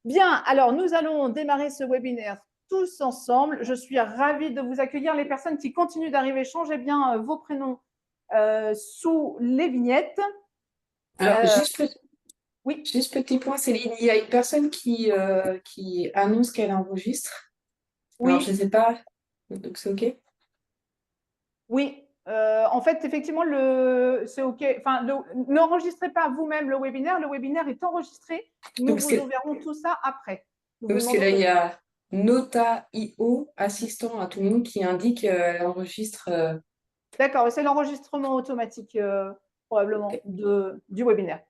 Bien, alors nous allons démarrer ce webinaire tous ensemble. Je suis ravie de vous accueillir. Les personnes qui continuent d'arriver, changez bien vos prénoms sous les vignettes. Alors, Oui, juste petit point, Céline, il y a une personne qui annonce qu'elle enregistre. Alors, je ne oui, sais pas, donc c'est OK? oui. En fait, effectivement, c'est OK. Enfin, n'enregistrez pas vous-même le webinaire. Le webinaire est enregistré. Nous Parce que, vous enverrons tout ça après. Nous vous parce que demandons là, il de… y a Nota.io, assistant à tout le monde, qui indique qu'elle enregistre. D'accord, c'est l'enregistrement automatique probablement OK, du webinaire.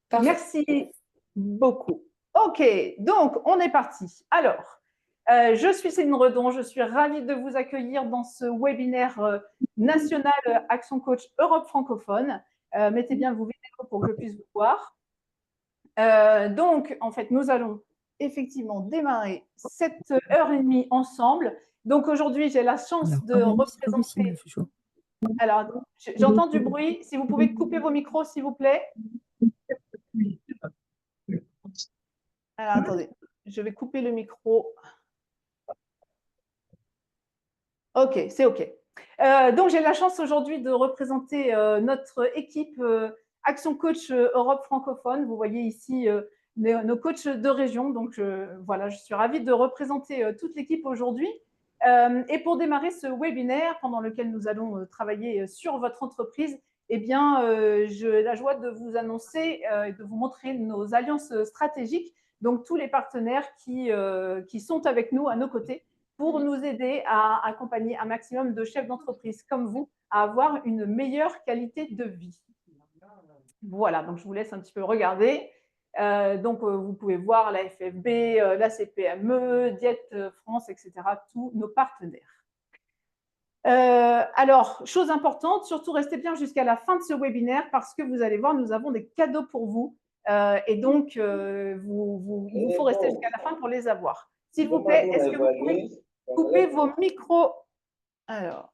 parfait. Merci beaucoup. OK, donc on est parti. Alors, je suis Céline Redon, je suis ravie de vous accueillir dans ce webinaire national Action Coach Europe francophone. Mettez bien vos vidéos pour que je puisse vous voir. Donc, en fait, nous allons effectivement démarrer cette heure et demie ensemble. Donc, aujourd'hui, j'ai la chance de représenter… Alors, j'entends du bruit. Si vous pouvez couper vos micros, s'il vous plaît. Alors, attendez, je vais couper le micro. OK, c'est OK. Donc, j'ai la chance aujourd'hui de représenter notre équipe Action Coach Europe francophone. Vous voyez ici nos coachs de région. Donc, voilà, je suis ravie de représenter toute l'équipe aujourd'hui. Et pour démarrer ce webinaire pendant lequel nous allons travailler sur votre entreprise, eh bien, j'ai la joie de vous annoncer et de vous montrer nos alliances stratégiques, donc tous les partenaires qui sont avec nous, à nos côtés, pour nous aider à accompagner un maximum de chefs d'entreprise comme vous à avoir une meilleure qualité de vie. Voilà, donc je vous laisse un petit peu regarder. Vous pouvez voir la FFB, la CPME, Diète France, etc., tous nos partenaires. Alors, chose importante, surtout restez bien jusqu'à la fin de ce webinaire parce que vous allez voir, nous avons des cadeaux pour vous. Il vous faut rester jusqu'à la fin pour les avoir. S'il vous plaît, est-ce que vous pouvez couper vos micros? Alors,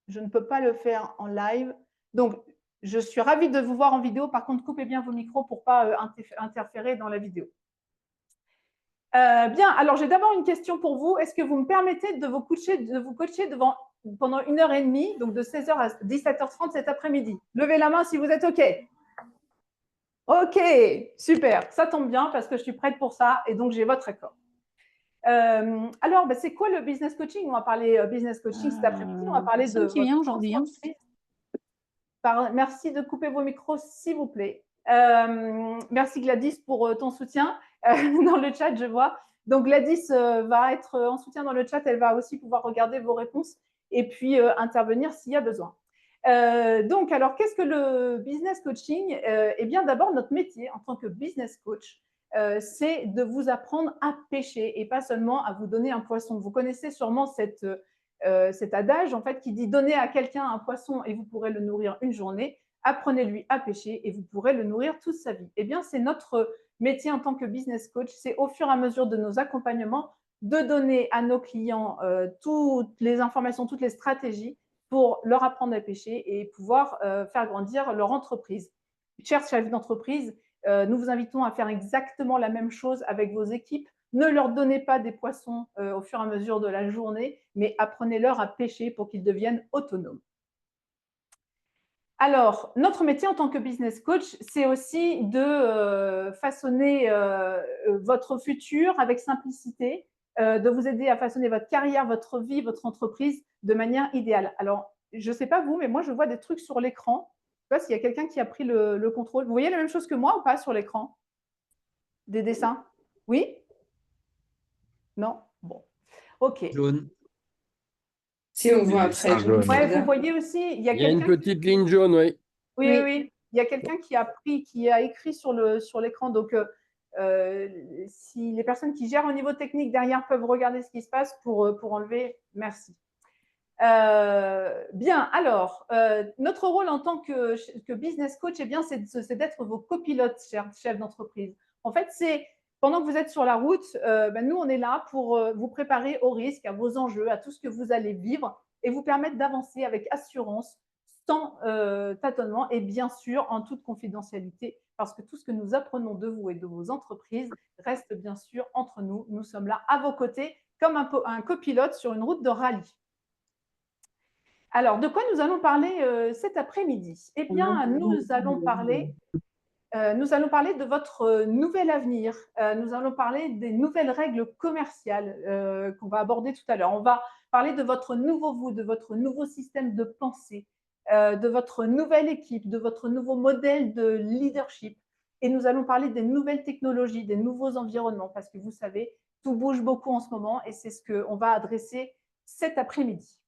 je ne peux pas le faire en live. Donc, je suis ravie de vous voir en vidéo. Par contre, coupez bien vos micros pour ne pas interférer dans la vidéo. Bien, alors j'ai d'abord une question pour vous. Est-ce que vous me permettez de vous coacher pendant 1h30, donc de 16h à 17h30 cet après-midi? Levez la main si vous êtes OK. OK, super. Ça tombe bien parce que je suis prête pour ça et donc j'ai votre accord. Alors, c'est quoi le business coaching? On va parler business coaching cet après-midi. On va parler de Personne qui vient votre aujourd'hui. entreprise. Merci de couper vos micros, s'il vous plaît. Merci Gladys pour ton soutien dans le chat, je vois. Donc Gladys va être en soutien dans le chat. Elle va aussi pouvoir regarder vos réponses et puis intervenir s'il y a besoin. Alors, qu'est-ce que le business coaching? Eh bien, d'abord, notre métier en tant que business coach, c'est de vous apprendre à pêcher et pas seulement à vous donner un poisson. Vous connaissez sûrement cet adage en fait qui dit donnez à quelqu'un un poisson et vous pourrez le nourrir une journée, apprenez-lui à pêcher et vous pourrez le nourrir toute sa vie. Eh bien, c'est notre métier en tant que business coach, c'est au fur et à mesure de nos accompagnements de donner à nos clients toutes les informations, toutes les stratégies pour leur apprendre à pêcher et pouvoir faire grandir leur entreprise. Chers chefs d'entreprise, nous vous invitons à faire exactement la même chose avec vos équipes. Ne leur donnez pas des poissons au fur et à mesure de la journée, mais apprenez-leur à pêcher pour qu'ils deviennent autonomes. Alors, notre métier en tant que business coach, c'est aussi de façonner votre futur avec simplicité, de vous aider à façonner votre carrière, votre vie, votre entreprise de manière idéale. Alors, je ne sais pas vous, mais moi, je vois des trucs sur l'écran. Je ne sais pas s'il y a quelqu'un qui a pris le contrôle. Vous voyez la même chose que moi ou pas sur l'écran? Des dessins? Oui? Non? Bon. OK. Jaune. Si on Des voit un dessins trait jaune, jaunes. c'est Ouais, vous bizarre. voyez aussi, il y a Il y a une quelqu'un qui… petite ligne jaune, oui. Oui, oui, Oui. oui. Il y a quelqu'un qui a écrit sur l'écran. Donc, si les personnes qui gèrent au niveau technique derrière peuvent regarder ce qui se passe pour enlever, merci. Bien, alors, notre rôle en tant que business coach, eh bien, c'est d'être vos copilotes, chers chefs d'entreprise. En fait, c'est pendant que vous êtes sur la route, nous, on est là pour vous préparer aux risques, à vos enjeux, à tout ce que vous allez vivre et vous permettre d'avancer avec assurance, sans tâtonnement et bien sûr en toute confidentialité parce que tout ce que nous apprenons de vous et de vos entreprises reste bien sûr entre nous. Nous sommes là à vos côtés comme un copilote sur une route de rallye. Alors, de quoi nous allons parler cet après-midi? Eh bien, nous allons parler de votre nouvel avenir. Nous allons parler des nouvelles règles commerciales qu'on va aborder tout à l'heure. On va parler de votre nouveau vous, de votre nouveau système de pensée, de votre nouvelle équipe, de votre nouveau modèle de leadership. Et nous allons parler des nouvelles technologies, des nouveaux environnements, parce que vous savez, tout bouge beaucoup en ce moment et c'est ce qu'on va adresser cet après-midi.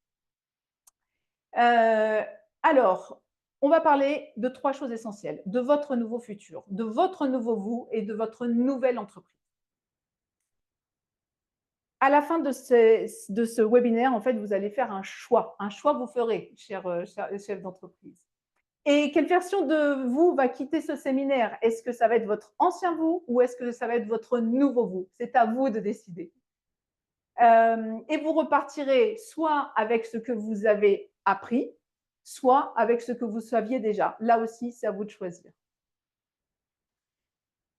Alors, on va parler de 3 choses essentielles, de votre nouveau futur, de votre nouveau vous et de votre nouvelle entreprise. À la fin de ce webinaire, en fait, vous allez faire un choix. Un choix vous ferez, chers chefs d'entreprise. Et quelle version de vous va quitter ce séminaire? Est-ce que ça va être votre ancien vous ou est-ce que ça va être votre nouveau vous? C'est à vous de décider. Et vous repartirez soit avec ce que vous avez appris, soit avec ce que vous saviez déjà. Là aussi, c'est à vous de choisir.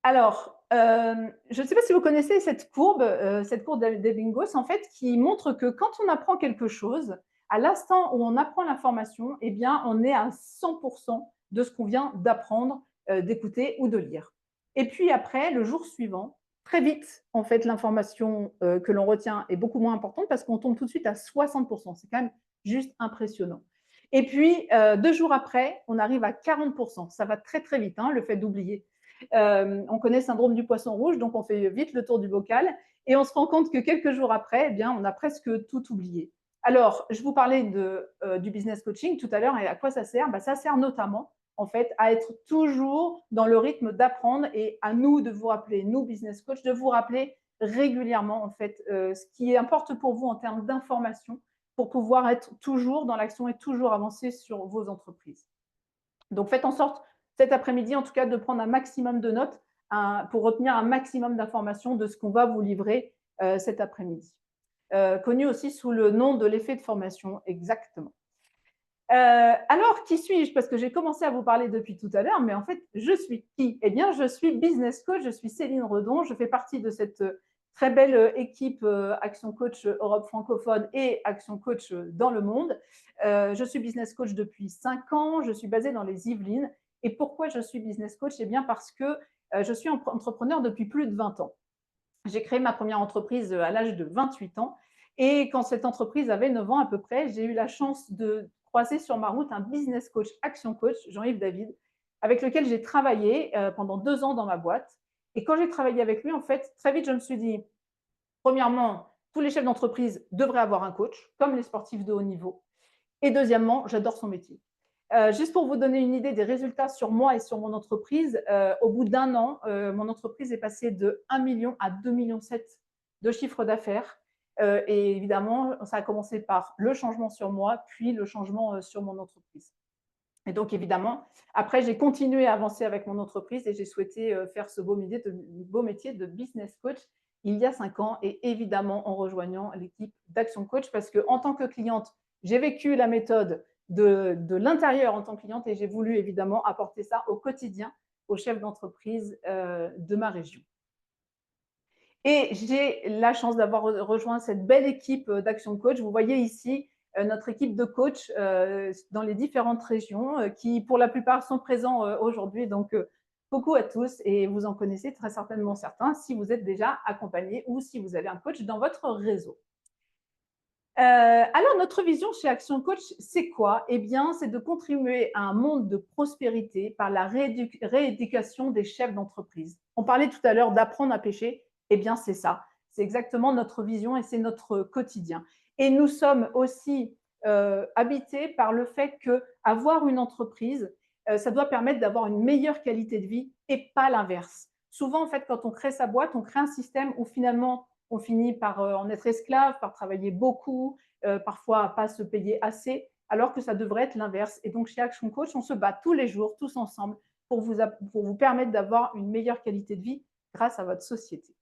Alors, je ne sais pas si vous connaissez cette courbe d'Ebbinghaus, en fait, qui montre que quand on apprend quelque chose, à l'instant où on apprend l'information, eh bien, on est à 100% de ce qu'on vient d'apprendre, d'écouter ou de lire. Et puis après, le jour suivant, très vite, en fait, l'information que l'on retient est beaucoup moins importante parce qu'on tombe tout de suite à 60%. C'est quand même juste impressionnant. Et puis, 2 jours après, on arrive à 40%. Ça va très, très vite, hein, le fait d'oublier. On connaît le syndrome du poisson rouge, donc on fait vite le tour du bocal et on se rend compte que quelques jours après, eh bien, on a presque tout oublié. Alors, je vous parlais du business coaching tout à l'heure et à quoi ça sert? Ça sert notamment en fait à être toujours dans le rythme d'apprendre et à nous de vous rappeler, nous business coach, de vous rappeler régulièrement en fait ce qui importe pour vous en termes d'information pour pouvoir être toujours dans l'action et toujours avancer sur vos entreprises. Donc faites en sorte cet après-midi, en tout cas, de prendre un maximum de notes pour retenir un maximum d'informations de ce qu'on va vous livrer cet après-midi. Connu aussi sous le nom de l'effet de formation, exactement. Alors, qui suis-je? Parce que j'ai commencé à vous parler depuis tout à l'heure, mais en fait, je suis qui? Eh bien, je suis business coach, je suis Céline Redon, je fais partie de cette très belle équipe Action Coach Europe francophone et Action Coach dans le monde. Je suis business coach depuis 5 ans, je suis basée dans les Yvelines. Et pourquoi je suis business coach? Eh bien, parce que je suis entrepreneur depuis plus de 20 ans. J'ai créé ma première entreprise à l'âge de 28 ans. Et quand cette entreprise avait 9 ans à peu près, j'ai eu la chance de croiser sur ma route un business coach, Action Coach, Jean-Yves David, avec lequel j'ai travaillé pendant 2 ans dans ma boîte. Et quand j'ai travaillé avec lui, en fait, très vite, je me suis dit, premièrement, tous les chefs d'entreprise devraient avoir un coach, comme les sportifs de haut niveau. Et deuxièmement, j'adore son métier. Juste pour vous donner une idée des résultats sur moi et sur mon entreprise, au bout d'1 an, mon entreprise est passée de 1 million à 2,7 millions de chiffre d'affaires. Et évidemment, ça a commencé par le changement sur moi, puis le changement sur mon entreprise. Et donc, évidemment, après, j'ai continué à avancer avec mon entreprise et j'ai souhaité faire ce beau métier de business coach il y a 5 ans et évidemment en rejoignant l'équipe d'Action Coach parce qu'en tant que cliente, j'ai vécu la méthode de l'intérieur en tant que cliente et j'ai voulu évidemment apporter ça au quotidien aux chefs d'entreprise de ma région. Et j'ai la chance d'avoir rejoint cette belle équipe d'Action Coach. Vous voyez ici notre équipe de coachs dans les différentes régions qui, pour la plupart, sont présents aujourd'hui. Donc, coucou à tous et vous en connaissez très certainement certains si vous êtes déjà accompagnés ou si vous avez un coach dans votre réseau. Alors, notre vision chez Action Coach, c'est quoi? Eh bien, c'est de contribuer à un monde de prospérité par la rééducation des chefs d'entreprise. On parlait tout à l'heure d'apprendre à pêcher. Eh bien, c'est ça. C'est exactement notre vision et c'est notre quotidien. Et nous sommes aussi habités par le fait qu'avoir une entreprise, ça doit permettre d'avoir une meilleure qualité de vie et pas l'inverse. Souvent, en fait, quand on crée sa boîte, on crée un système où finalement, on finit par en être esclave, par travailler beaucoup, parfois à pas se payer assez, alors que ça devrait être l'inverse. Et donc, chez Action Coach, on se bat tous les jours, tous ensemble, pour vous permettre d'avoir une meilleure qualité de vie grâce à votre société.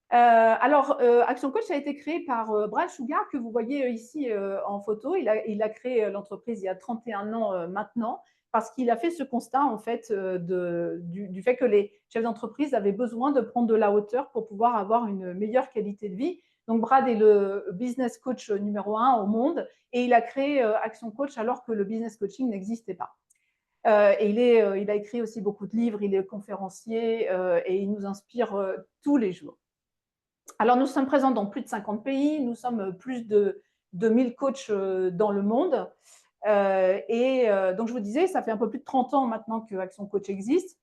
Action Coach a été créé par Brad Sugar, que vous voyez ici en photo. Il a créé l'entreprise il y a 31 ans maintenant, parce qu'il a fait ce constat en fait du fait que les chefs d'entreprise avaient besoin de prendre de la hauteur pour pouvoir avoir une meilleure qualité de vie. Donc Brad est le business coach numéro 1 au monde et il a créé Action Coach alors que le business coaching n'existait pas. Et il a écrit aussi beaucoup de livres, il est conférencier et il nous inspire tous les jours. Alors, nous sommes présents dans plus de 50 pays, nous sommes plus de 1000 coachs dans le monde. Donc, je vous disais, ça fait un peu plus de 30 ans maintenant que Action Coach existe.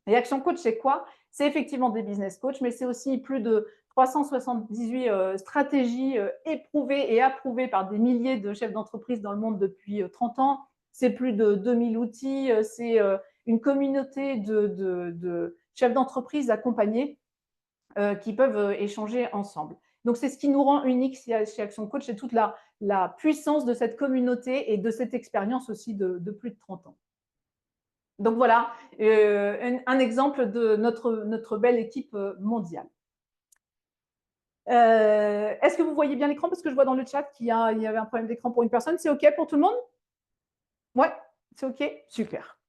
Et Action Coach, c'est quoi? C'est effectivement des business coachs, mais c'est aussi plus de 378 stratégies éprouvées et approuvées par des milliers de chefs d'entreprise dans le monde depuis 30 ans. C'est plus de 2000 outils, c'est une communauté de chefs d'entreprise accompagnés qui peuvent échanger ensemble. Donc, c'est ce qui nous rend unique chez Action Coach, c'est toute la puissance de cette communauté et de cette expérience aussi de plus de 30 ans. Donc, voilà un exemple de notre belle équipe mondiale. Est-ce que vous voyez bien l'écran? Parce que je vois dans le chat qu'il y avait un problème d'écran pour une personne. C'est OK pour tout le monde? Ouais, c'est OK? Super.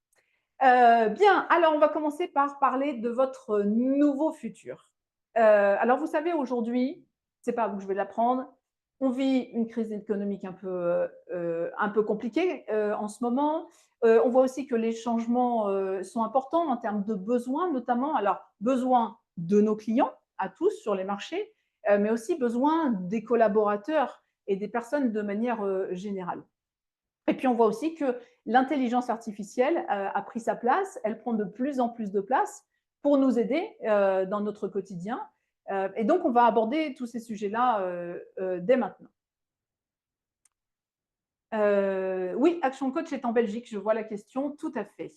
Bien, alors on va commencer par parler de votre nouveau futur. Alors vous savez, aujourd'hui, c'est pas à vous que je vais l'apprendre, on vit une crise économique un peu compliquée en ce moment. On voit aussi que les changements sont importants en termes de besoins, notamment, alors besoins de nos clients, à tous sur les marchés, mais aussi besoin des collaborateurs et des personnes de manière générale. Et puis on voit aussi que l'intelligence artificielle a pris sa place, elle prend de plus en plus de place pour nous aider dans notre quotidien. Et donc on va aborder tous ces sujets-là dès maintenant. Oui, Action Coach est en Belgique, je vois la question, tout à fait.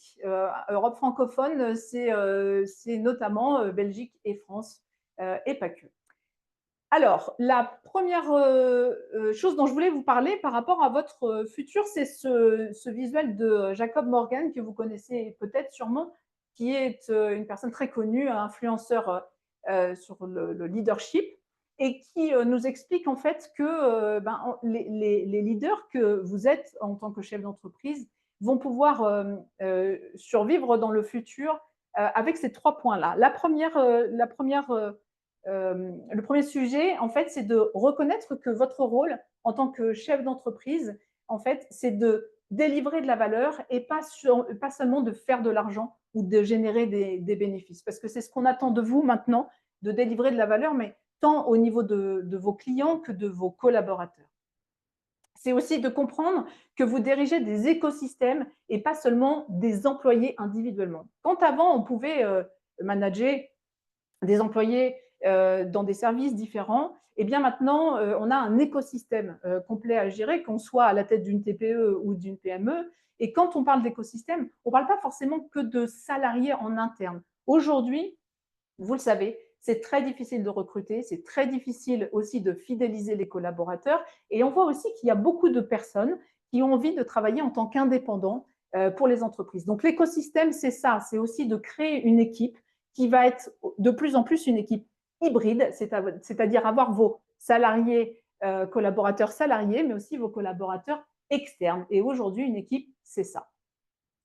Europe francophone, c'est notamment Belgique et France, et pas que. Alors, la première chose dont je voulais vous parler par rapport à votre futur, c'est ce visuel de Jacob Morgan que vous connaissez peut-être sûrement, qui est une personne très connue, un influenceur sur le leadership et qui nous explique en fait que les leaders que vous êtes en tant que chef d'entreprise vont pouvoir survivre dans le futur avec ces 3 points-là. Le premier sujet, en fait, c'est de reconnaître que votre rôle en tant que chef d'entreprise, en fait, c'est de délivrer de la valeur et pas seulement de faire de l'argent ou de générer des bénéfices. Parce que c'est ce qu'on attend de vous maintenant, de délivrer de la valeur, mais tant au niveau de vos clients que de vos collaborateurs. C'est aussi de comprendre que vous dirigez des écosystèmes et pas seulement des employés individuellement. Quand avant, on pouvait manager des employés dans des services différents, et bien maintenant, on a un écosystème complet à gérer, qu'on soit à la tête d'une TPE ou d'une PME. Et quand on parle d'écosystème, on ne parle pas forcément que de salariés en interne. Aujourd'hui, vous le savez, c'est très difficile de recruter, c'est très difficile aussi de fidéliser les collaborateurs. Et on voit aussi qu'il y a beaucoup de personnes qui ont envie de travailler en tant qu'indépendants pour les entreprises. Donc l'écosystème, c'est ça, c'est aussi de créer une équipe qui va être de plus en plus une équipe hybride, c'est-à-dire avoir vos salariés, collaborateurs salariés, mais aussi vos collaborateurs externes. Et aujourd'hui, une équipe, c'est ça.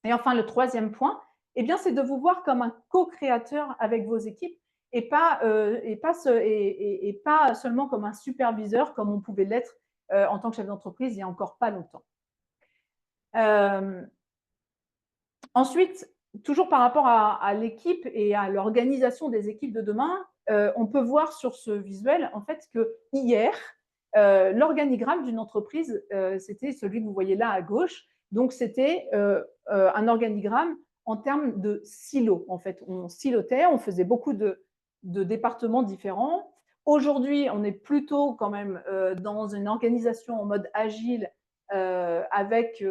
Et enfin, le troisième point, eh bien, c'est de vous voir comme un co-créateur avec vos équipes et pas seulement comme un superviseur, comme on pouvait l'être en tant que chef d'entreprise il n'y a encore pas longtemps. Ensuite, toujours par rapport à l'équipe et à l'organisation des équipes de demain, on peut voir sur ce visuel en fait que hier, l'organigramme d'une entreprise, c'était celui que vous voyez là à gauche. Donc, c'était un organigramme en termes de silos. En fait, on silotait, on faisait beaucoup de départements différents. Aujourd'hui, on est plutôt quand même dans une organisation en mode agile avec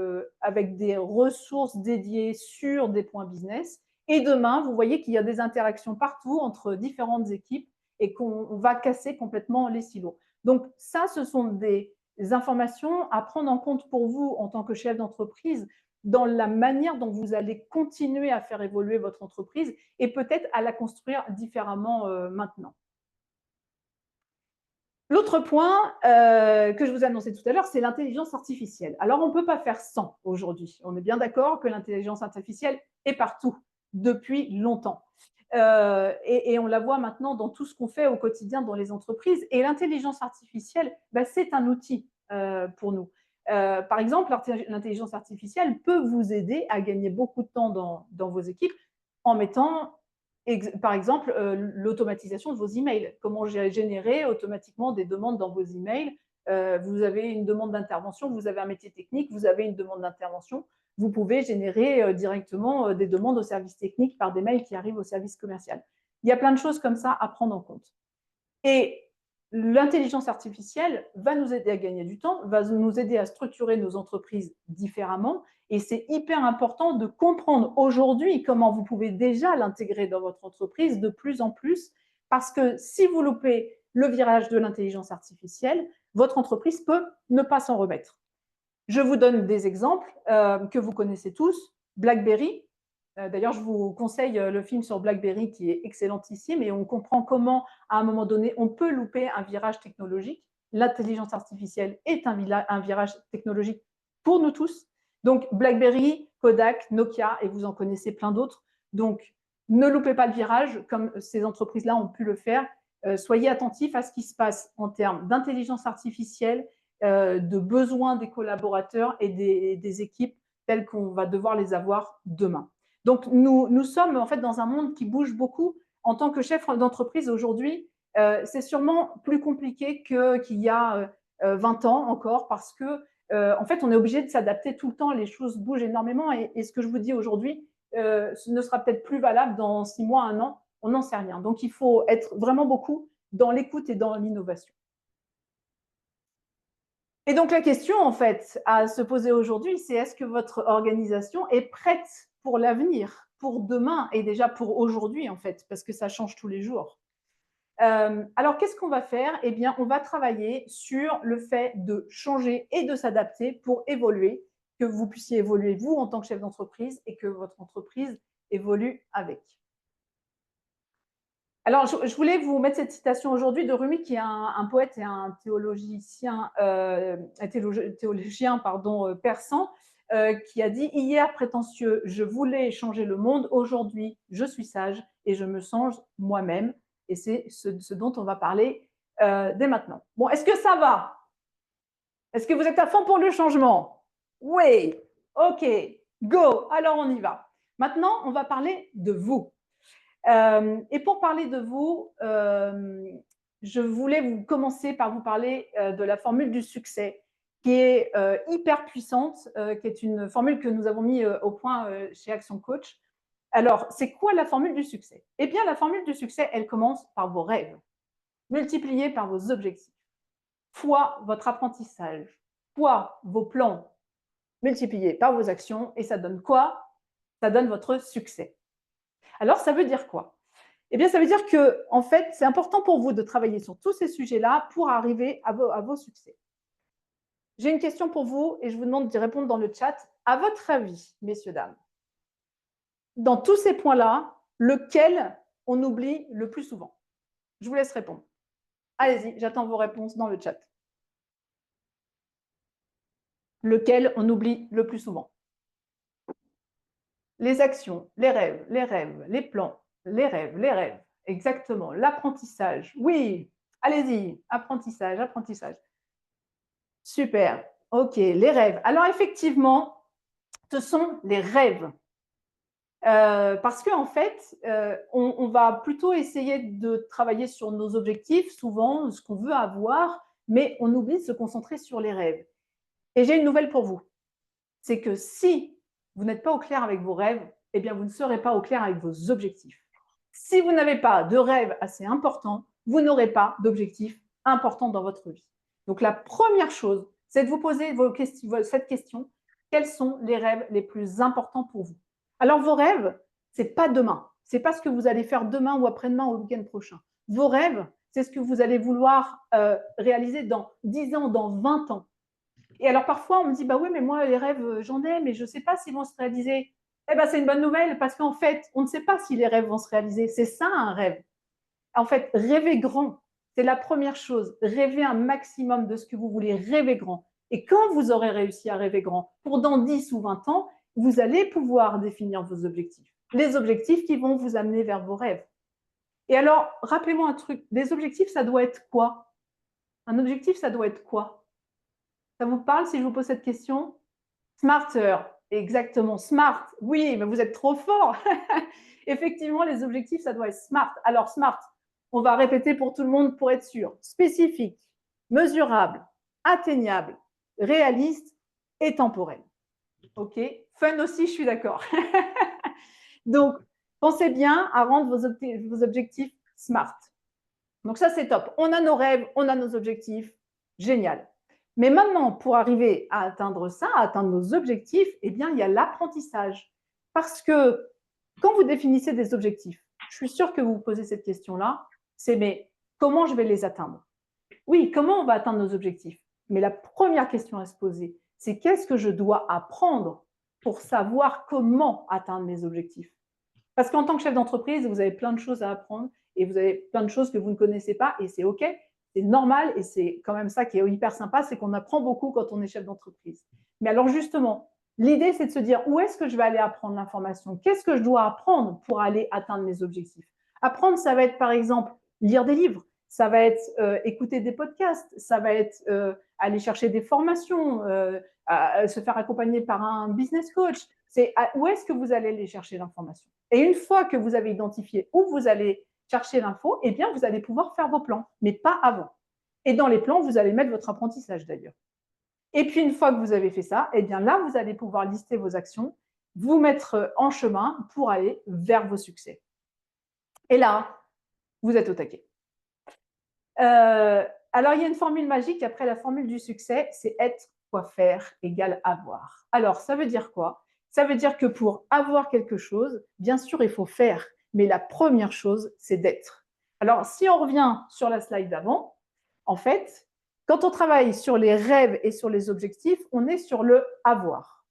des ressources dédiées sur des points business. Et demain, vous voyez qu'il y a des interactions partout entre différentes équipes et qu'on va casser complètement les silos. Donc ça, ce sont des informations à prendre en compte pour vous en tant que chef d'entreprise dans la manière dont vous allez continuer à faire évoluer votre entreprise et peut-être à la construire différemment maintenant. L'autre point que je vous annonçais tout à l'heure, c'est l'intelligence artificielle. Alors, on ne peut pas faire sans aujourd'hui. On est bien d'accord que l'intelligence artificielle est partout depuis longtemps. Et on la voit maintenant dans tout ce qu'on fait au quotidien dans les entreprises. Et l'intelligence artificielle, bah, c'est un outil pour nous. Par exemple, l'intelligence artificielle peut vous aider à gagner beaucoup de temps dans vos équipes en mettant par exemple, l'automatisation de vos emails. Comment générer automatiquement des demandes dans vos emails. Vous avez une demande d'intervention, vous avez un métier technique, vous avez une demande d'intervention. Vous pouvez générer directement des demandes au service technique par des mails qui arrivent au service commercial. Il y a plein de choses comme ça à prendre en compte. Et l'intelligence artificielle va nous aider à gagner du temps, va nous aider à structurer nos entreprises différemment. Et c'est hyper important de comprendre aujourd'hui comment vous pouvez déjà l'intégrer dans votre entreprise de plus en plus, parce que si vous loupez le virage de l'intelligence artificielle, votre entreprise peut ne pas s'en remettre. Je vous donne des exemples que vous connaissez tous. BlackBerry. D'ailleurs, je vous conseille le film sur BlackBerry qui est excellentissime et on comprend comment, à un moment donné, on peut louper un virage technologique. L'intelligence artificielle est un virage technologique pour nous tous. Donc, BlackBerry, Kodak, Nokia, et vous en connaissez plein d'autres. Donc, ne loupez pas le virage comme ces entreprises-là ont pu le faire. Soyez attentifs à ce qui se passe en termes d'intelligence artificielle, de besoins des collaborateurs et des équipes telles qu'on va devoir les avoir demain. Donc, nous sommes en fait dans un monde qui bouge beaucoup. En tant que chef d'entreprise aujourd'hui, c'est sûrement plus compliqué qu'il y a 20 ans encore parce que, en fait, on est obligé de s'adapter tout le temps. Les choses bougent énormément et ce que je vous dis aujourd'hui ce ne sera peut-être plus valable dans 6 mois, 1 an. On n'en sait rien. Donc, il faut être vraiment beaucoup dans l'écoute et dans l'innovation. Et donc, la question, en fait, à se poser aujourd'hui, c'est est-ce que votre organisation est prête pour l'avenir, pour demain et déjà pour aujourd'hui, en fait, parce que ça change tous les jours. Alors, qu'est-ce qu'on va faire? Eh bien, on va travailler sur le fait de changer et de s'adapter pour évoluer, que vous puissiez évoluer, vous, en tant que chef d'entreprise, et que votre entreprise évolue avec. Alors, je voulais vous mettre cette citation aujourd'hui de Rumi, qui est un poète et un théologien, persan, qui a dit « Hier prétentieux, je voulais changer le monde, aujourd'hui, je suis sage et je me change moi-même. » Et c'est ce dont on va parler dès maintenant. Bon, est-ce que ça va? Est-ce que vous êtes à fond pour le changement? Oui. OK. Go. Alors, on y va. Maintenant, on va parler de vous. Et pour parler de vous, je voulais commencer par vous parler de la formule du succès, qui est hyper puissante, qui est une formule que nous avons mis au point chez Action Coach. Alors, c'est quoi la formule du succès? Eh bien, la formule du succès, elle commence par vos rêves, multipliés par vos objectifs, fois votre apprentissage, fois vos plans, multipliés par vos actions, et ça donne quoi? Ça donne votre succès. Alors, ça veut dire quoi? Eh bien, ça veut dire que, en fait, c'est important pour vous de travailler sur tous ces sujets-là pour arriver à vos succès. J'ai une question pour vous et je vous demande d'y répondre dans le chat. À votre avis, messieurs, dames, dans tous ces points-là, lequel on oublie le plus souvent? Je vous laisse répondre. Allez-y, j'attends vos réponses dans le chat. Lequel on oublie le plus souvent? Les actions, les rêves, les plans, les rêves. Exactement. L'apprentissage. Oui, allez-y. Apprentissage, apprentissage. Super. OK, les rêves. Alors, effectivement, ce sont les rêves. Parce qu'en fait, on va plutôt essayer de travailler sur nos objectifs, souvent, ce qu'on veut avoir, mais on oublie de se concentrer sur les rêves. Et j'ai une nouvelle pour vous. C'est que si vous n'êtes pas au clair avec vos rêves, eh bien, vous ne serez pas au clair avec vos objectifs. Si vous n'avez pas de rêve assez important, vous n'aurez pas d'objectifs importants dans votre vie. Donc, la première chose, c'est de vous poser cette question. Quels sont les rêves les plus importants pour vous? Alors, vos rêves, ce n'est pas demain. Ce n'est pas ce que vous allez faire demain ou après-demain ou le week-end prochain. Vos rêves, c'est ce que vous allez vouloir réaliser dans 10 ans, dans 20 ans. Et alors, parfois, on me dit, bah oui, mais moi, les rêves, j'en ai, mais je ne sais pas s'ils vont se réaliser. Eh bien, c'est une bonne nouvelle parce qu'en fait, on ne sait pas si les rêves vont se réaliser. C'est ça, un rêve. En fait, rêver grand. C'est la première chose. Rêvez un maximum de ce que vous voulez, rêver grand. Et quand vous aurez réussi à rêver grand, pour dans 10 ou 20 ans, vous allez pouvoir définir vos objectifs. Les objectifs qui vont vous amener vers vos rêves. Et alors, rappelez-moi un truc, des objectifs, ça doit être quoi? Un objectif, ça doit être quoi? Ça vous parle si je vous pose cette question? Smarter, exactement, smart. Oui, mais vous êtes trop fort. Effectivement, les objectifs, ça doit être smart. Alors, smart, on va répéter pour tout le monde pour être sûr. Spécifique, mesurable, atteignable, réaliste et temporel. OK? Fun aussi, je suis d'accord. Donc, pensez bien à rendre vos objectifs smart. Donc ça, c'est top. On a nos rêves, on a nos objectifs. Génial. Mais maintenant, pour arriver à atteindre ça, à atteindre nos objectifs, eh bien, il y a l'apprentissage. Parce que quand vous définissez des objectifs, je suis sûre que vous vous posez cette question-là, c'est mais comment je vais les atteindre? Oui, comment on va atteindre nos objectifs? Mais la première question à se poser, c'est qu'est-ce que je dois apprendre pour savoir comment atteindre mes objectifs? Parce qu'en tant que chef d'entreprise, vous avez plein de choses à apprendre et vous avez plein de choses que vous ne connaissez pas et c'est OK, c'est normal et c'est quand même ça qui est hyper sympa, c'est qu'on apprend beaucoup quand on est chef d'entreprise. Mais alors justement, l'idée, c'est de se dire où est-ce que je vais aller apprendre l'information? Qu'est-ce que je dois apprendre pour aller atteindre mes objectifs? Apprendre, ça va être par exemple lire des livres, ça va être écouter des podcasts, ça va être aller chercher des formations, se faire accompagner par un business coach. C'est où est-ce que vous allez aller chercher l'information? Et une fois que vous avez identifié où vous allez chercher l'info, eh bien, vous allez pouvoir faire vos plans, mais pas avant. Et dans les plans, vous allez mettre votre apprentissage d'ailleurs. Et puis, une fois que vous avez fait ça, eh bien là, vous allez pouvoir lister vos actions, vous mettre en chemin pour aller vers vos succès. Et là, vous êtes au taquet. Alors, il y a une formule magique après la formule du succès, c'est être, quoi faire, égale avoir. Alors, ça veut dire quoi? Ça veut dire que pour avoir quelque chose, bien sûr, il faut faire, mais la première chose, c'est d'être. Alors, si on revient sur la slide d'avant, en fait, quand on travaille sur les rêves et sur les objectifs, on est sur le avoir.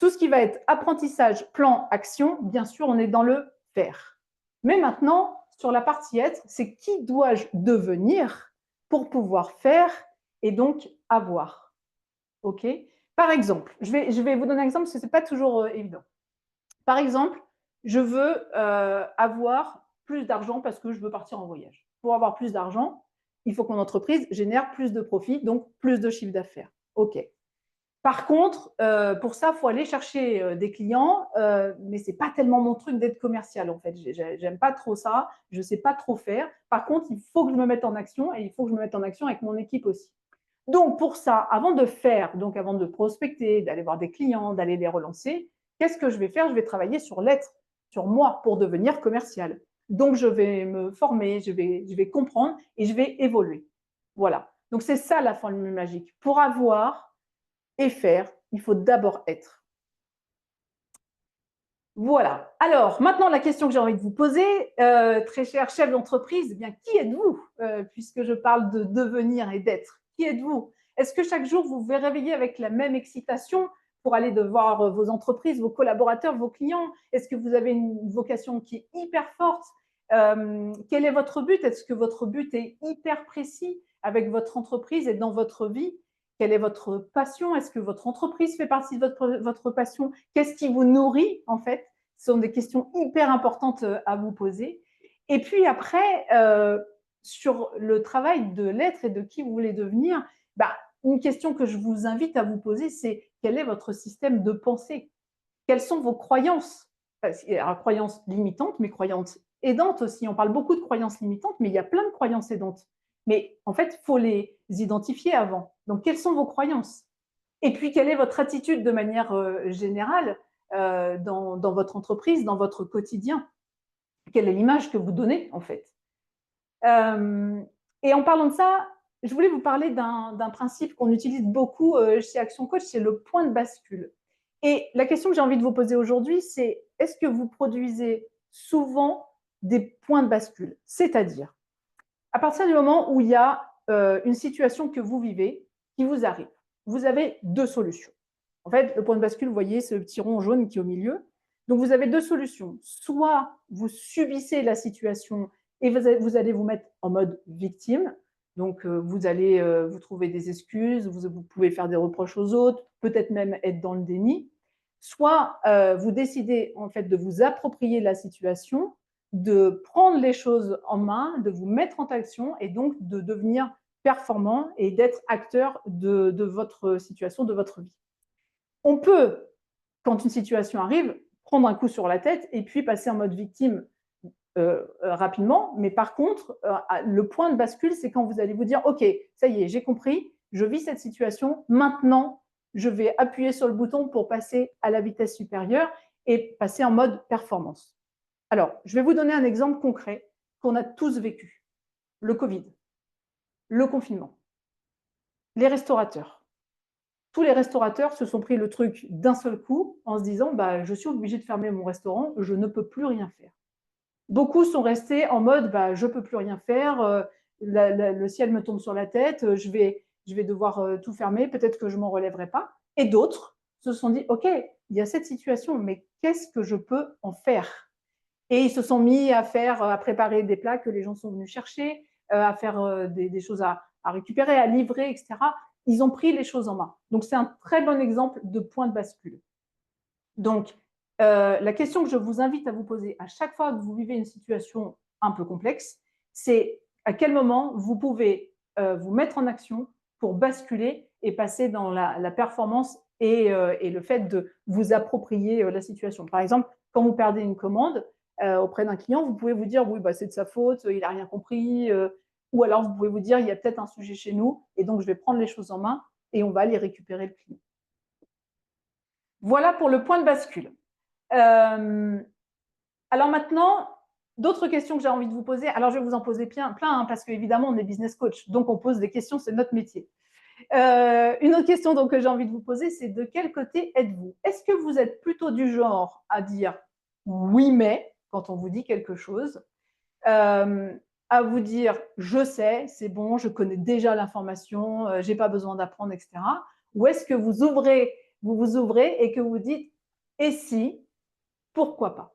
Tout ce qui va être apprentissage, plan, action, bien sûr, on est dans le faire. Mais maintenant, sur la partie être, c'est qui dois-je devenir pour pouvoir faire et donc avoir. OK? Par exemple, je vais vous donner un exemple parce que ce n'est pas toujours évident. Par exemple, je veux avoir plus d'argent parce que je veux partir en voyage. Pour avoir plus d'argent, il faut que mon entreprise génère plus de profit, donc plus de chiffre d'affaires. OK. Par contre, pour ça, il faut aller chercher des clients, mais ce n'est pas tellement mon truc d'être commercial, en fait. J'aime pas trop ça, je ne sais pas trop faire. Par contre, il faut que je me mette en action et il faut que je me mette en action avec mon équipe aussi. Donc, pour ça, avant de faire, donc avant de prospecter, d'aller voir des clients, d'aller les relancer, qu'est-ce que je vais faire? Je vais travailler sur l'être, sur moi, pour devenir commercial. Donc, je vais me former, je vais comprendre et je vais évoluer. Voilà. Donc, c'est ça la formule magique. Pour avoir et faire, il faut d'abord être. Voilà. Alors, maintenant, la question que j'ai envie de vous poser, très cher chef d'entreprise, eh bien, qui êtes-vous? Puisque je parle de devenir et d'être. Qui êtes-vous? Est-ce que chaque jour, vous vous réveillez avec la même excitation pour aller de voir vos entreprises, vos collaborateurs, vos clients? Est-ce que vous avez une vocation qui est hyper forte? Quel est votre but? Est-ce que votre but est hyper précis avec votre entreprise et dans votre vie? Quelle est votre passion? Est-ce que votre entreprise fait partie de votre passion? Qu'est-ce qui vous nourrit, en fait? Ce sont des questions hyper importantes à vous poser. Et puis après, sur le travail de l'être et de qui vous voulez devenir, bah, une question que je vous invite à vous poser, c'est quel est votre système de pensée? Quelles sont vos croyances? Alors, croyances limitantes, mais croyances aidantes aussi. On parle beaucoup de croyances limitantes, mais il y a plein de croyances aidantes. Mais en fait, il faut les identifier avant. Donc, quelles sont vos croyances? Et puis, quelle est votre attitude de manière générale dans votre entreprise, dans votre quotidien? Quelle est l'image que vous donnez, en fait? Et en parlant de ça, je voulais vous parler d'un principe qu'on utilise beaucoup chez Action Coach, c'est le point de bascule. Et la question que j'ai envie de vous poser aujourd'hui, c'est est-ce que vous produisez souvent des points de bascule? C'est-à-dire, à partir du moment où il y a une situation que vous vivez, qui vous arrive, vous avez deux solutions. En fait, le point de bascule, vous voyez, c'est le petit rond jaune qui est au milieu. Donc, vous avez deux solutions. Soit vous subissez la situation et vous allez vous mettre en mode victime. Donc, vous allez vous trouver des excuses, vous pouvez faire des reproches aux autres, peut-être même être dans le déni. Soit vous décidez en fait de vous approprier la situation, de prendre les choses en main, de vous mettre en action et donc de devenir performant et d'être acteur de votre situation, de votre vie. On peut, quand une situation arrive, prendre un coup sur la tête et puis passer en mode victime rapidement. Mais par contre, le point de bascule, c'est quand vous allez vous dire, OK, ça y est, j'ai compris, je vis cette situation, maintenant, je vais appuyer sur le bouton pour passer à la vitesse supérieure et passer en mode performance. Alors, je vais vous donner un exemple concret qu'on a tous vécu. Le Covid, le confinement, les restaurateurs. Tous les restaurateurs se sont pris le truc d'un seul coup en se disant bah, je suis obligé de fermer mon restaurant, je ne peux plus rien faire. Beaucoup sont restés en mode bah, je ne peux plus rien faire, le ciel me tombe sur la tête, je vais devoir tout fermer, peut-être que je ne m'en relèverai pas. Et d'autres se sont dit ok, il y a cette situation, mais qu'est-ce que je peux en faire? Et ils se sont mis à préparer des plats que les gens sont venus chercher, à faire des choses à récupérer, à livrer, etc. Ils ont pris les choses en main. Donc, c'est un très bon exemple de point de bascule. Donc, la question que je vous invite à vous poser à chaque fois que vous vivez une situation un peu complexe, c'est à quel moment vous pouvez vous mettre en action pour basculer et passer dans la performance et le fait de vous approprier la situation. Par exemple, quand vous perdez une commande auprès d'un client, vous pouvez vous dire oui, bah, c'est de sa faute, il n'a rien compris, ou alors vous pouvez vous dire il y a peut-être un sujet chez nous et donc je vais prendre les choses en main et on va aller récupérer le client. Voilà pour le point de bascule. Alors maintenant, d'autres questions que j'ai envie de vous poser. Alors, je vais vous en poser plein hein, parce qu'évidemment, on est business coach, donc on pose des questions, c'est notre métier. Une autre question donc, que j'ai envie de vous poser, c'est de quel côté êtes-vous? Est-ce que vous êtes plutôt du genre à dire oui, mais quand on vous dit quelque chose, à vous dire je sais, c'est bon, je connais déjà l'information, j'ai pas besoin d'apprendre, etc. Ou est-ce que vous vous ouvrez et que vous dites et si, pourquoi pas?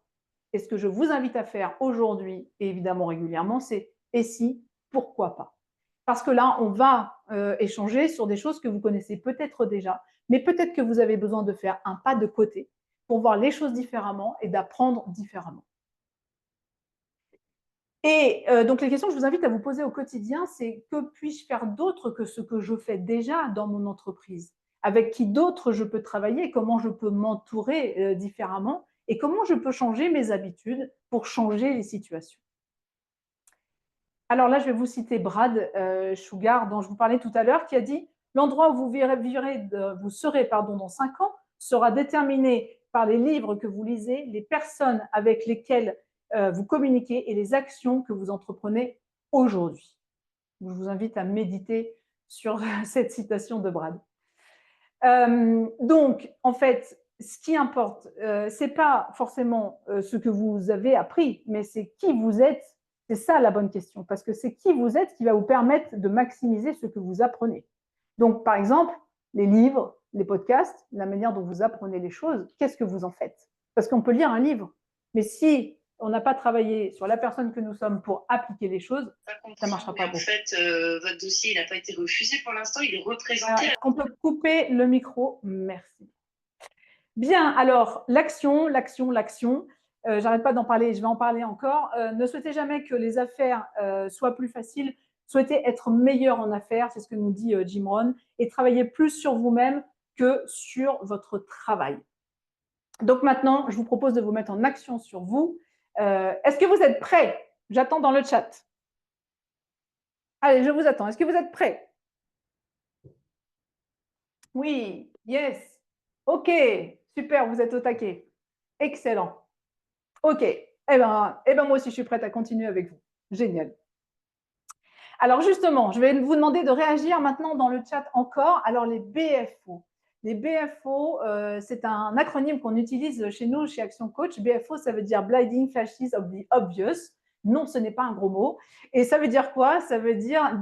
Et ce que je vous invite à faire aujourd'hui, et évidemment régulièrement, c'est et si, pourquoi pas? Parce que là, on va échanger sur des choses que vous connaissez peut-être déjà, mais peut-être que vous avez besoin de faire un pas de côté pour voir les choses différemment et d'apprendre différemment. Et donc, les questions que je vous invite à vous poser au quotidien, c'est que puis-je faire d'autre que ce que je fais déjà dans mon entreprise? Avec qui d'autre je peux travailler? Comment je peux m'entourer différemment? Et comment je peux changer mes habitudes pour changer les situations? Alors là, je vais vous citer Brad Sugar, dont je vous parlais tout à l'heure, qui a dit « L'endroit où vous serez dans 5 ans sera déterminé par les livres que vous lisez, les personnes avec lesquelles vous communiquez et les actions que vous entreprenez aujourd'hui. » Je vous invite à méditer sur cette citation de Brad. Donc, en fait, ce qui importe, ce n'est pas forcément ce que vous avez appris, mais c'est qui vous êtes. C'est ça la bonne question, parce que c'est qui vous êtes qui va vous permettre de maximiser ce que vous apprenez. Donc, par exemple, les livres, les podcasts, la manière dont vous apprenez les choses, qu'est-ce que vous en faites? Parce qu'on peut lire un livre, mais si on n'a pas travaillé sur la personne que nous sommes pour appliquer les choses, ça ne marchera pas. En fait, votre dossier n'a pas été refusé pour l'instant, il est représenté. On peut couper le micro, merci. Bien, alors, l'action. J'arrête pas d'en parler, je vais en parler encore. Ne souhaitez jamais que les affaires soient plus faciles. Souhaitez être meilleur en affaires, c'est ce que nous dit Jim Rohn, et travaillez plus sur vous-même que sur votre travail. Donc maintenant, je vous propose de vous mettre en action sur vous. Est-ce que vous êtes prêts? J'attends dans le chat. Allez, je vous attends. Est-ce que vous êtes prêts? Oui, yes. OK, super, vous êtes au taquet. Excellent. OK. Eh ben, moi aussi, je suis prête à continuer avec vous. Génial. Alors justement, je vais vous demander de réagir maintenant dans le chat encore. Alors les BFO. Les BFO, c'est un acronyme qu'on utilise chez nous, chez Action Coach. BFO, ça veut dire Blinding Flashes of the Obvious. Non, ce n'est pas un gros mot. Et ça veut dire quoi? Ça veut dire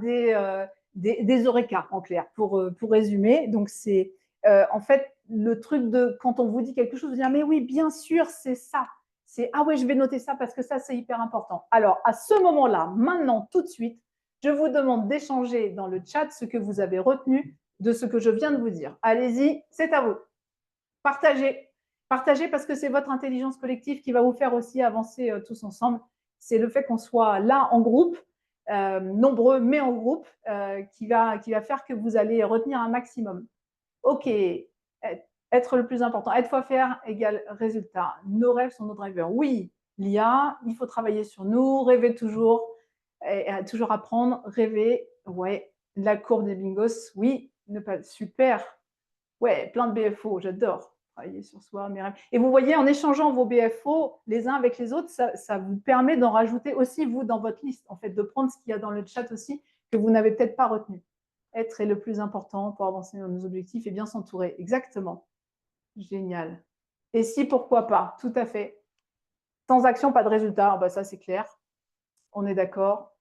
des eureka, en clair, pour résumer. Donc, c'est en fait le truc de quand on vous dit quelque chose, vous dire mais oui, bien sûr, c'est ça. c'est « Ah ouais, je vais noter ça parce que ça, c'est hyper important ». Alors, à ce moment-là, maintenant, tout de suite, je vous demande d'échanger dans le chat ce que vous avez retenu de ce que je viens de vous dire. Allez-y, c'est à vous. Partagez. Partagez parce que c'est votre intelligence collective qui va vous faire aussi avancer tous ensemble. C'est le fait qu'on soit là en groupe, nombreux mais en groupe, qui va faire que vous allez retenir un maximum. Ok, être le plus important. Être fois faire égale résultat. Nos rêves sont nos drivers. Oui, l'IA, il faut travailler sur nous, rêver toujours, toujours apprendre, rêver. Ouais, la courbe des bingos, oui, ne pas, super. Ouais, plein de BFO, j'adore travailler sur soi, mes rêves. Et vous voyez, en échangeant vos BFO les uns avec les autres, ça vous permet d'en rajouter aussi, vous, dans votre liste, en fait, de prendre ce qu'il y a dans le chat aussi, que vous n'avez peut-être pas retenu. Être est le plus important pour avancer dans nos objectifs et bien s'entourer. Exactement. Génial. Et si, pourquoi pas, tout à fait. Sans action, pas de résultat. Ben, ça, c'est clair. On est d'accord.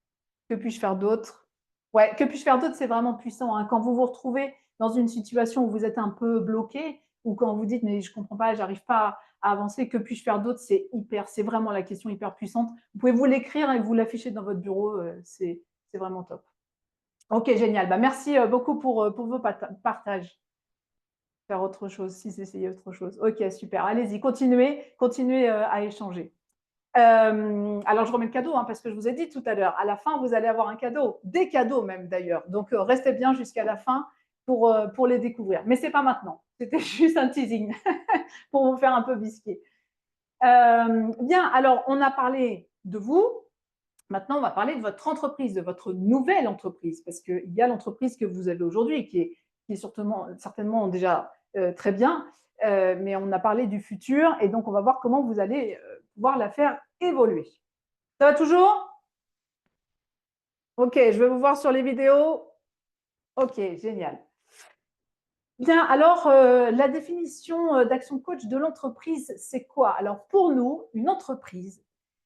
Que puis-je faire d'autre? Ouais, que puis-je faire d'autre, c'est vraiment puissant. Hein. Quand vous vous retrouvez dans une situation où vous êtes un peu bloqué, ou quand vous dites mais je comprends pas, j'arrive pas à avancer, que puis-je faire d'autre, c'est vraiment la question hyper puissante. Vous pouvez vous l'écrire et vous l'afficher dans votre bureau, c'est vraiment top. Ok, génial. Bah, merci beaucoup pour vos partages. Faire autre chose, si c'est essayer autre chose. Ok, super. Allez-y, continuez à échanger. Alors, je remets le cadeau, hein, parce que je vous ai dit tout à l'heure, à la fin, vous allez avoir un cadeau, des cadeaux même d'ailleurs. Donc, restez bien jusqu'à la fin pour les découvrir. Mais ce n'est pas maintenant, c'était juste un teasing pour vous faire un peu bisquer. Bien, alors, on a parlé de vous. Maintenant, on va parler de votre entreprise, de votre nouvelle entreprise, parce qu'il y a l'entreprise que vous avez aujourd'hui qui est certainement déjà très bien, mais on a parlé du futur et donc on va voir comment vous allez pouvoir la faire évoluer. Ça va toujours? Ok, je vais vous voir sur les vidéos. Ok, génial. Bien, alors la définition d'Action Coach de l'entreprise, c'est quoi? Alors pour nous, une entreprise,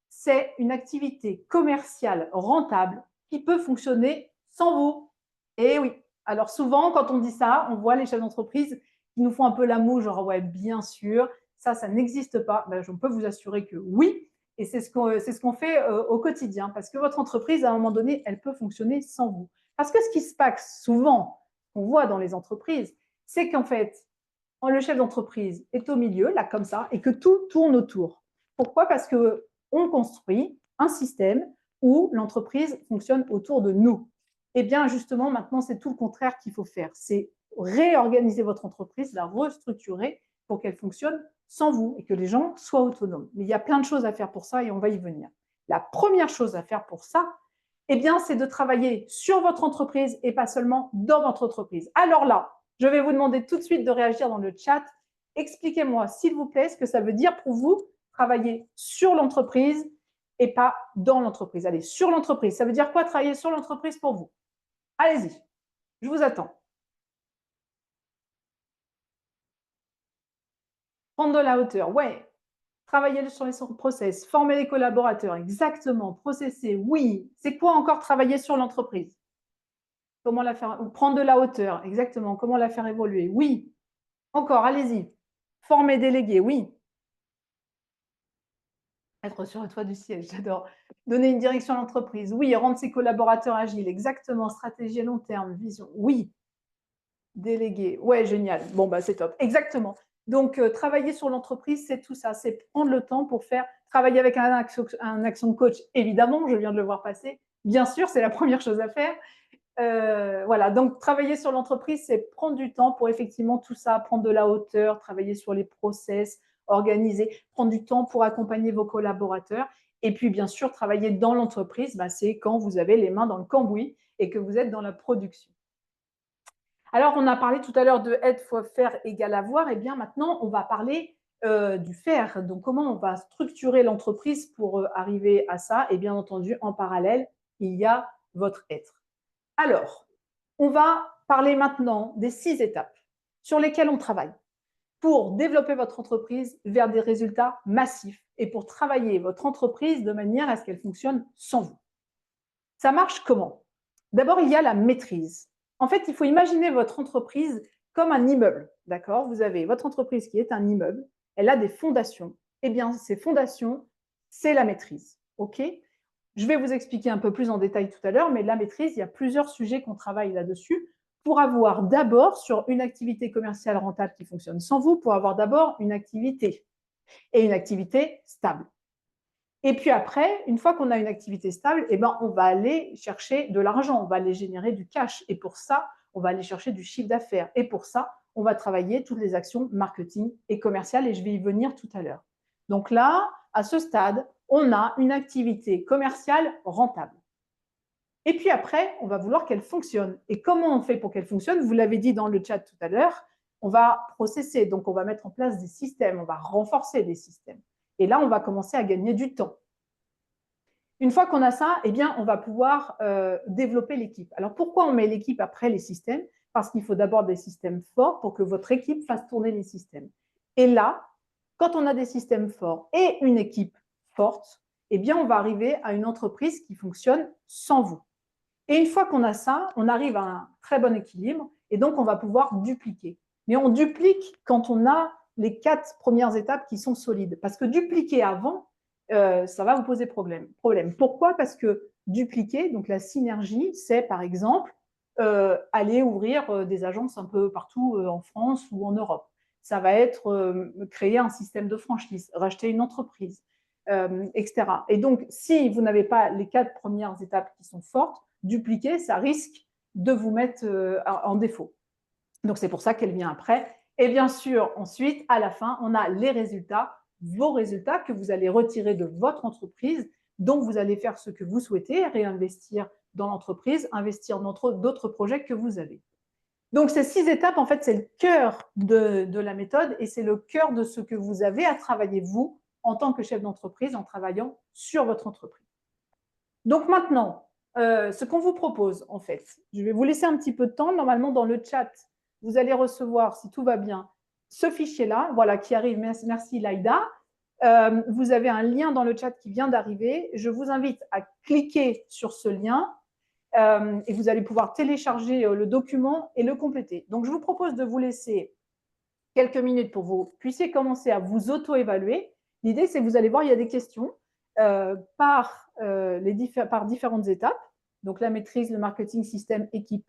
c'est une activité commerciale rentable qui peut fonctionner sans vous. Et oui, alors souvent, quand on dit ça, on voit les chefs d'entreprise qui nous font un peu la moue, genre ouais, bien sûr, ça n'existe pas. Ben, je peux vous assurer que oui, et c'est ce qu'on fait au quotidien, parce que votre entreprise, à un moment donné, elle peut fonctionner sans vous. Parce que ce qui se passe souvent, qu'on voit dans les entreprises, c'est qu'en fait, le chef d'entreprise est au milieu, là, comme ça, et que tout tourne autour. Pourquoi? Parce qu'on construit un système où l'entreprise fonctionne autour de nous. Eh bien, justement, maintenant, c'est tout le contraire qu'il faut faire. C'est réorganiser votre entreprise, la restructurer pour qu'elle fonctionne sans vous et que les gens soient autonomes. Mais il y a plein de choses à faire pour ça et on va y venir. La première chose à faire pour ça, eh bien, c'est de travailler sur votre entreprise et pas seulement dans votre entreprise. Alors là, je vais vous demander tout de suite de réagir dans le chat. Expliquez-moi, s'il vous plaît, ce que ça veut dire pour vous, travailler sur l'entreprise et pas dans l'entreprise. Allez, sur l'entreprise. Ça veut dire quoi, travailler sur l'entreprise pour vous? Allez-y, je vous attends. Prendre de la hauteur, ouais. Travailler sur les process, former les collaborateurs, exactement. Processer, oui. C'est quoi encore travailler sur l'entreprise? Comment la faire, prendre de la hauteur, exactement. Comment la faire évoluer? Oui. Encore, allez-y. Former, déléguer, oui. Être sur le toit du siège, j'adore. Donner une direction à l'entreprise, oui. Rendre ses collaborateurs agiles, exactement. Stratégie à long terme, vision, oui. Déléguer, ouais, génial. Bon, bah, c'est top. Exactement. Donc, travailler sur l'entreprise, c'est tout ça. C'est prendre le temps pour travailler avec un action coach, évidemment, je viens de le voir passer. Bien sûr, c'est la première chose à faire. Voilà, donc travailler sur l'entreprise, c'est prendre du temps pour effectivement tout ça, prendre de la hauteur, travailler sur les process, organiser, prendre du temps pour accompagner vos collaborateurs. Et puis, bien sûr, travailler dans l'entreprise, bah, c'est quand vous avez les mains dans le cambouis et que vous êtes dans la production. Alors, on a parlé tout à l'heure de être fois faire égale avoir. Et bien maintenant, on va parler du faire. Donc, comment on va structurer l'entreprise pour arriver à ça? Et bien entendu, en parallèle, il y a votre être. Alors, on va parler maintenant des 6 étapes sur lesquelles on travaille pour développer votre entreprise vers des résultats massifs et pour travailler votre entreprise de manière à ce qu'elle fonctionne sans vous. Ça marche comment? D'abord, il y a la maîtrise. En fait, il faut imaginer votre entreprise comme un immeuble, d'accord? Vous avez votre entreprise qui est un immeuble, elle a des fondations eh bien, ces fondations, c'est la maîtrise. OK? Je vais vous expliquer un peu plus en détail tout à l'heure, mais la maîtrise, il y a plusieurs sujets qu'on travaille là-dessus pour avoir d'abord, sur une activité commerciale rentable qui fonctionne sans vous, pour avoir d'abord une activité et une activité stable. Et puis après, une fois qu'on a une activité stable, eh ben, on va aller chercher de l'argent, on va aller générer du cash. Et pour ça, on va aller chercher du chiffre d'affaires. Et pour ça, on va travailler toutes les actions marketing et commerciales, et je vais y venir tout à l'heure. Donc là, à ce stade, on a une activité commerciale rentable. Et puis après, on va vouloir qu'elle fonctionne. Et comment on fait pour qu'elle fonctionne? Vous l'avez dit dans le chat tout à l'heure, on va processer, donc on va mettre en place des systèmes, on va renforcer des systèmes. Et là, on va commencer à gagner du temps. Une fois qu'on a ça, eh bien, on va pouvoir développer l'équipe. Alors, pourquoi on met l'équipe après les systèmes? Parce qu'il faut d'abord des systèmes forts pour que votre équipe fasse tourner les systèmes. Et là, quand on a des systèmes forts et une équipe forte, eh bien, on va arriver à une entreprise qui fonctionne sans vous. Et une fois qu'on a ça, on arrive à un très bon équilibre et donc on va pouvoir dupliquer. Mais on duplique quand on a les 4 premières étapes qui sont solides. Parce que dupliquer avant, ça va vous poser problème. Pourquoi? Parce que dupliquer, donc la synergie, c'est par exemple aller ouvrir des agences un peu partout en France ou en Europe. Ça va être créer un système de franchise, racheter une entreprise, etc. Et donc, si vous n'avez pas les 4 premières étapes qui sont fortes, dupliquer, ça risque de vous mettre en défaut. Donc, c'est pour ça qu'elle vient après. Et bien sûr, ensuite, à la fin, on a les résultats, vos résultats que vous allez retirer de votre entreprise, donc vous allez faire ce que vous souhaitez, réinvestir dans l'entreprise, investir dans d'autres projets que vous avez. Donc, ces 6 étapes, en fait, c'est le cœur de la méthode et c'est le cœur de ce que vous avez à travailler, vous, en tant que chef d'entreprise, en travaillant sur votre entreprise. Donc maintenant, ce qu'on vous propose, en fait, je vais vous laisser un petit peu de temps. Normalement, dans le chat, vous allez recevoir, si tout va bien, ce fichier-là, voilà, qui arrive. Merci Laïda. Vous avez un lien dans le chat qui vient d'arriver. Je vous invite à cliquer sur ce lien et vous allez pouvoir télécharger le document et le compléter. Donc, je vous propose de vous laisser quelques minutes pour que vous puissiez commencer à vous auto-évaluer. L'idée, c'est que vous allez voir, il y a des questions par différentes étapes. Donc, la maîtrise, le marketing, système, équipe,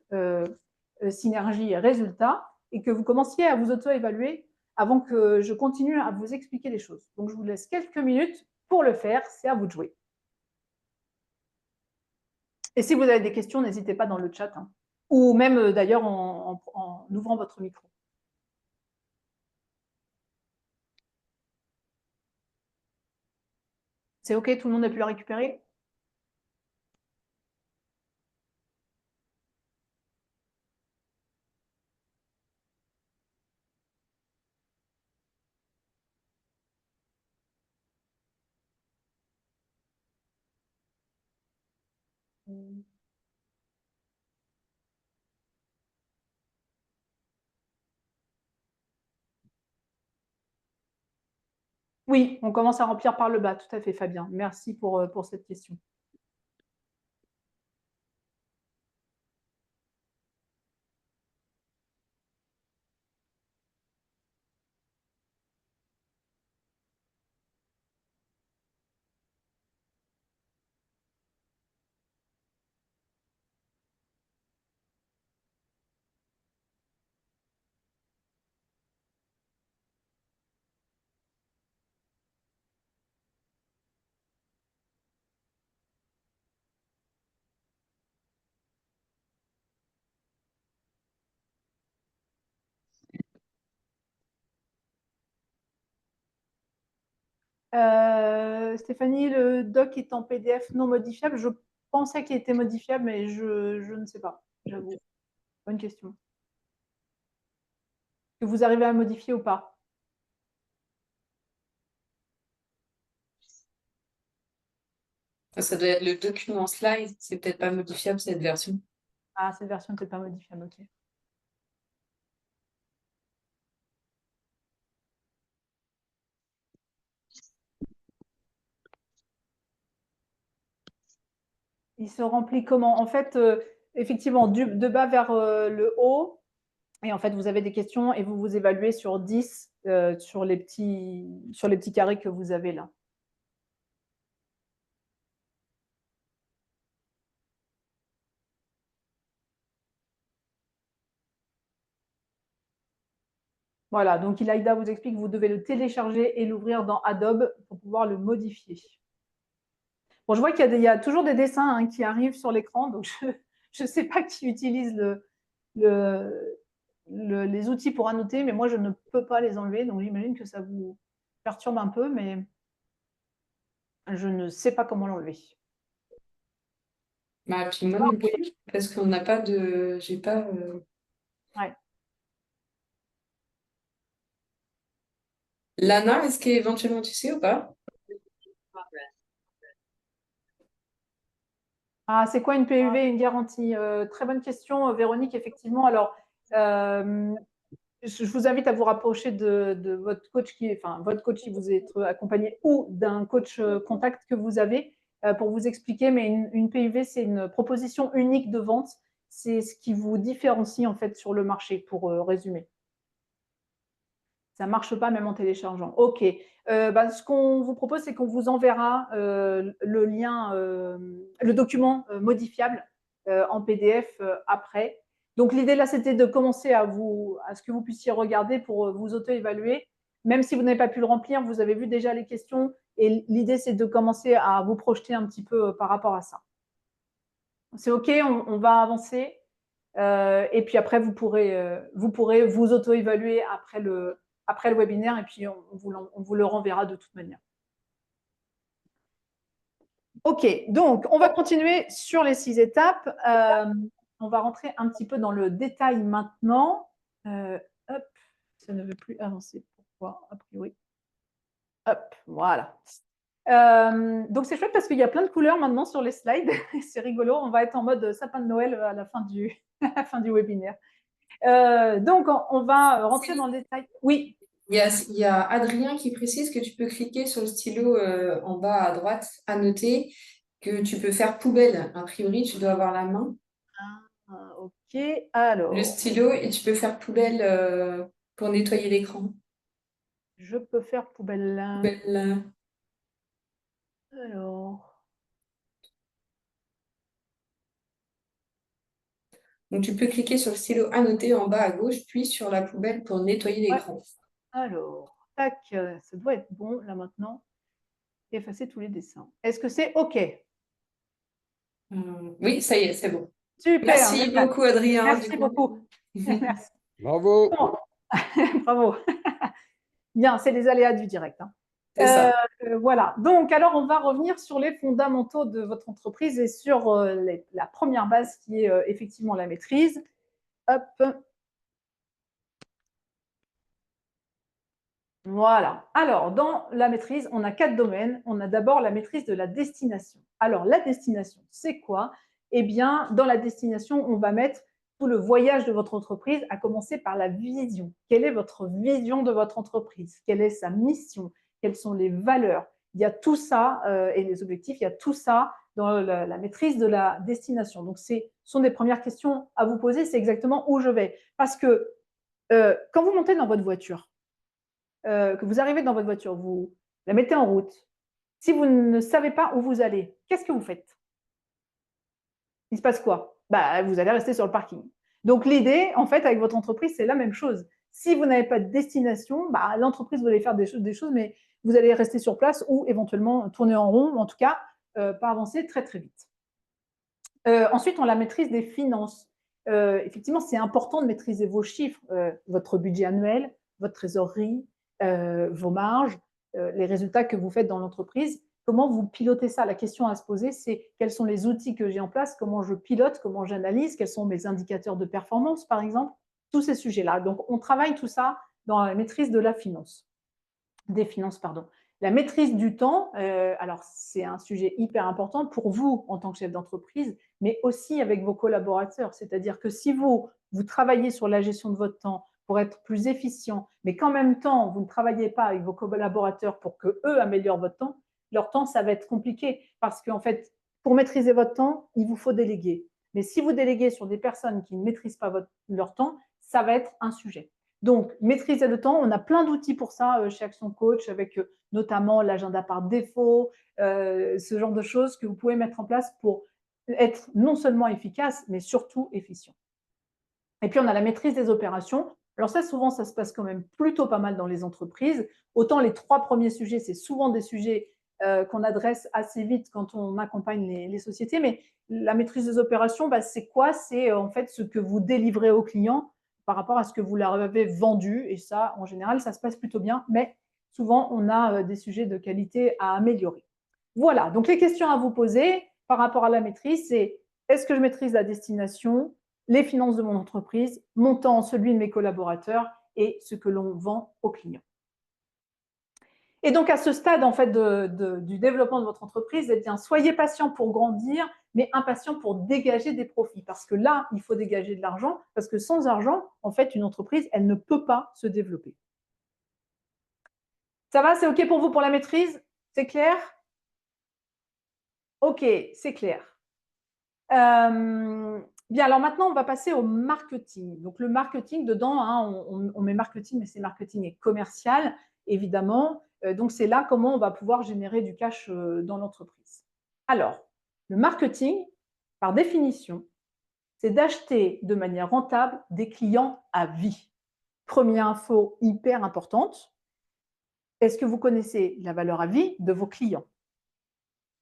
synergie et résultats. Et que vous commenciez à vous auto-évaluer avant que je continue à vous expliquer les choses. Donc, je vous laisse quelques minutes pour le faire. C'est à vous de jouer. Et si vous avez des questions, n'hésitez pas dans le chat. Hein. Ou même d'ailleurs en ouvrant votre micro. C'est OK, tout le monde a pu la récupérer? Oui, on commence à remplir par le bas, tout à fait, Fabien. Merci pour cette question. Stéphanie, le doc est en PDF non modifiable. Je pensais qu'il était modifiable, mais je ne sais pas, j'avoue. Bonne question. Que vous arrivez à modifier ou pas? Ça doit être le document slide, c'est peut-être pas modifiable cette version. Ah, cette version n'est peut-être pas modifiable, ok. Il se remplit comment? En fait, effectivement, de bas vers le haut, Et en fait, vous avez des questions et vous vous évaluez sur 10 sur les petits carrés que vous avez là. Voilà, donc Ilaïda vous explique que vous devez le télécharger et l'ouvrir dans Adobe pour pouvoir le modifier. Bon, je vois qu'il y a toujours des dessins hein, qui arrivent sur l'écran, donc je ne sais pas qui utilise les outils pour annoter, mais moi, je ne peux pas les enlever, donc j'imagine que ça vous perturbe un peu, mais je ne sais pas comment l'enlever. Bah, puis moi non plus, parce qu'on n'a pas de... J'ai pas... Ouais. Lana, est-ce qu'éventuellement tu sais ou pas? Ah, c'est quoi une PUV, une garantie? Très bonne question, Véronique, effectivement. Alors, je vous invite à vous rapprocher de votre coach enfin, votre coach qui vous est accompagné ou d'un coach contact que vous avez pour vous expliquer. Mais une PUV, c'est une proposition unique de vente. C'est ce qui vous différencie en fait sur le marché, pour résumer. Ça ne marche pas même en téléchargeant. OK. Ce qu'on vous propose, c'est qu'on vous enverra le lien, le document modifiable en PDF après. Donc, l'idée là, c'était de commencer à ce que vous puissiez regarder pour vous auto-évaluer. Même si vous n'avez pas pu le remplir, vous avez vu déjà les questions. Et l'idée, c'est de commencer à vous projeter un petit peu par rapport à ça. C'est OK, on va avancer. Et puis après, vous pourrez vous auto-évaluer après le webinaire et puis on vous le renverra de toute manière. OK, donc on va continuer sur les 6 étapes. On va rentrer un petit peu dans le détail maintenant. Hop, ça ne veut plus avancer. Pourquoi? A priori. Hop, voilà. Donc c'est chouette parce qu'il y a plein de couleurs maintenant sur les slides. C'est rigolo. On va être en mode sapin de Noël à la fin du webinaire. Donc, on va rentrer dans le détail. Oui. Il y a Adrien qui précise que tu peux cliquer sur le stylo en bas à droite, annoter, que tu peux faire poubelle. A priori, tu dois avoir la main. OK, alors. Le stylo et tu peux faire poubelle pour nettoyer l'écran. Je peux faire poubelle. Poubelle. Alors. Donc, tu peux cliquer sur le stylo annoter en bas à gauche, puis sur la poubelle pour nettoyer l'écran. Alors, tac, ça doit être bon là maintenant. Effacer tous les dessins. Est-ce que c'est OK? Oui, ça y est, c'est bon. Super. Merci beaucoup, Adrien. Merci beaucoup. Merci. Bravo. Bon. Bravo. Bien, c'est les aléas du direct. Hein. C'est ça. Voilà. Donc, alors, on va revenir sur les fondamentaux de votre entreprise et sur la première base qui est effectivement la maîtrise. Hop. Voilà. Alors, dans la maîtrise, on a 4 domaines. On a d'abord la maîtrise de la destination. Alors, la destination, c'est quoi? Eh bien, dans la destination, on va mettre tout le voyage de votre entreprise, à commencer par la vision. Quelle est votre vision de votre entreprise? Quelle est sa mission? Quelles sont les valeurs? Il y a tout ça, et les objectifs, il y a tout ça dans la maîtrise de la destination. Donc, ce sont des premières questions à vous poser, c'est exactement où je vais. Parce que quand vous montez dans votre voiture, que vous arrivez dans votre voiture, vous la mettez en route. Si vous ne savez pas où vous allez, qu'est-ce que vous faites? Il se passe quoi? Vous allez rester sur le parking. Donc, l'idée, en fait, avec votre entreprise, c'est la même chose. Si vous n'avez pas de destination, l'entreprise, vous allez faire des choses, mais vous allez rester sur place ou éventuellement tourner en rond, ou en tout cas, pas avancer très, très vite. Ensuite, on a la maîtrise des finances. Effectivement, c'est important de maîtriser vos chiffres, votre budget annuel, votre trésorerie, vos marges, les résultats que vous faites dans l'entreprise. Comment vous pilotez ça? La question à se poser, c'est quels sont les outils que j'ai en place, comment je pilote, comment j'analyse, quels sont mes indicateurs de performance, par exemple, tous ces sujets-là. Donc, on travaille tout ça dans la maîtrise de la finance, des finances, pardon. La maîtrise du temps, alors c'est un sujet hyper important pour vous en tant que chef d'entreprise, mais aussi avec vos collaborateurs. C'est-à-dire que si vous travaillez sur la gestion de votre temps pour être plus efficient, mais qu'en même temps, vous ne travaillez pas avec vos collaborateurs pour qu'eux améliorent votre temps, leur temps, ça va être compliqué parce qu'en fait, pour maîtriser votre temps, il vous faut déléguer. Mais si vous déléguez sur des personnes qui ne maîtrisent pas leur temps, ça va être un sujet. Donc, maîtriser le temps, on a plein d'outils pour ça chez Action Coach, avec notamment l'agenda par défaut, ce genre de choses que vous pouvez mettre en place pour être non seulement efficace, mais surtout efficient. Et puis, on a la maîtrise des opérations. Alors ça, souvent, ça se passe quand même plutôt pas mal dans les entreprises. Autant les 3 premiers sujets, c'est souvent des sujets qu'on adresse assez vite quand on accompagne les sociétés. Mais la maîtrise des opérations, bah, c'est quoi? C'est en fait ce que vous délivrez au client par rapport à ce que vous leur avez vendu. Et ça, en général, ça se passe plutôt bien. Mais souvent, on a des sujets de qualité à améliorer. Voilà, donc les questions à vous poser par rapport à la maîtrise, c'est est-ce que je maîtrise la destination, les finances de mon entreprise, mon temps, celui de mes collaborateurs et ce que l'on vend aux clients. Et donc, à ce stade en fait, du développement de votre entreprise, eh bien, soyez patient pour grandir, mais impatient pour dégager des profits. Parce que là, il faut dégager de l'argent, parce que sans argent, en fait, une entreprise, elle ne peut pas se développer. Ça va, c'est OK pour vous pour la maîtrise? C'est clair? OK, c'est clair. Bien, alors maintenant, on va passer au marketing. Donc, le marketing, dedans, hein, on met marketing, mais c'est marketing et commercial, évidemment. Donc, c'est là comment on va pouvoir générer du cash dans l'entreprise. Alors, le marketing, par définition, c'est d'acheter de manière rentable des clients à vie. Première info hyper importante. Est-ce que vous connaissez la valeur à vie de vos clients?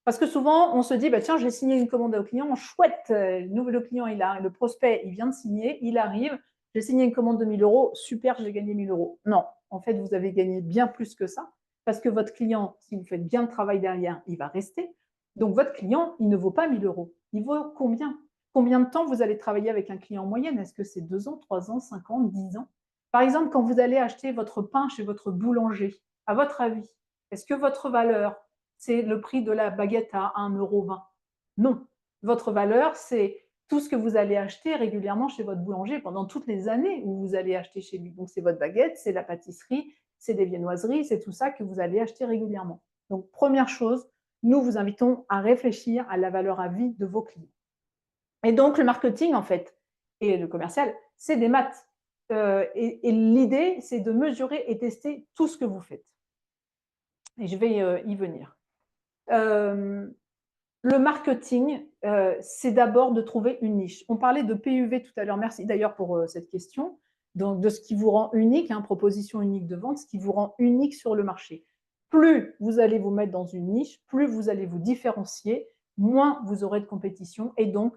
Parce que souvent, on se dit, bah, tiens, j'ai signé une commande au client, chouette, le client, le prospect, il vient de signer, il arrive, j'ai signé une commande de 1 000 euros, super, j'ai gagné 1 000 euros. Non, en fait, vous avez gagné bien plus que ça, parce que votre client, si vous faites bien le travail derrière, il va rester. Donc, votre client, il ne vaut pas 1 000 euros. Il vaut combien? Combien de temps vous allez travailler avec un client en moyenne? Est-ce que c'est 2 ans, 3 ans, 5 ans, 10 ans? Par exemple, quand vous allez acheter votre pain chez votre boulanger, à votre avis, est-ce que votre valeur, c'est le prix de la baguette à 1,20 €? Non. Votre valeur, c'est tout ce que vous allez acheter régulièrement chez votre boulanger pendant toutes les années où vous allez acheter chez lui. Donc, c'est votre baguette, c'est la pâtisserie, c'est des viennoiseries, c'est tout ça que vous allez acheter régulièrement. Donc, première chose, nous vous invitons à réfléchir à la valeur à vie de vos clients. Et donc, le marketing, en fait, et le commercial, c'est des maths. Et l'idée, c'est de mesurer et tester tout ce que vous faites. Et je vais y venir. Le marketing, c'est d'abord de trouver une niche. On parlait de PUV tout à l'heure. Merci d'ailleurs pour cette question. Donc, de ce qui vous rend unique, hein, proposition unique de vente, ce qui vous rend unique sur le marché. Plus vous allez vous mettre dans une niche, plus vous allez vous différencier, moins vous aurez de compétition et donc,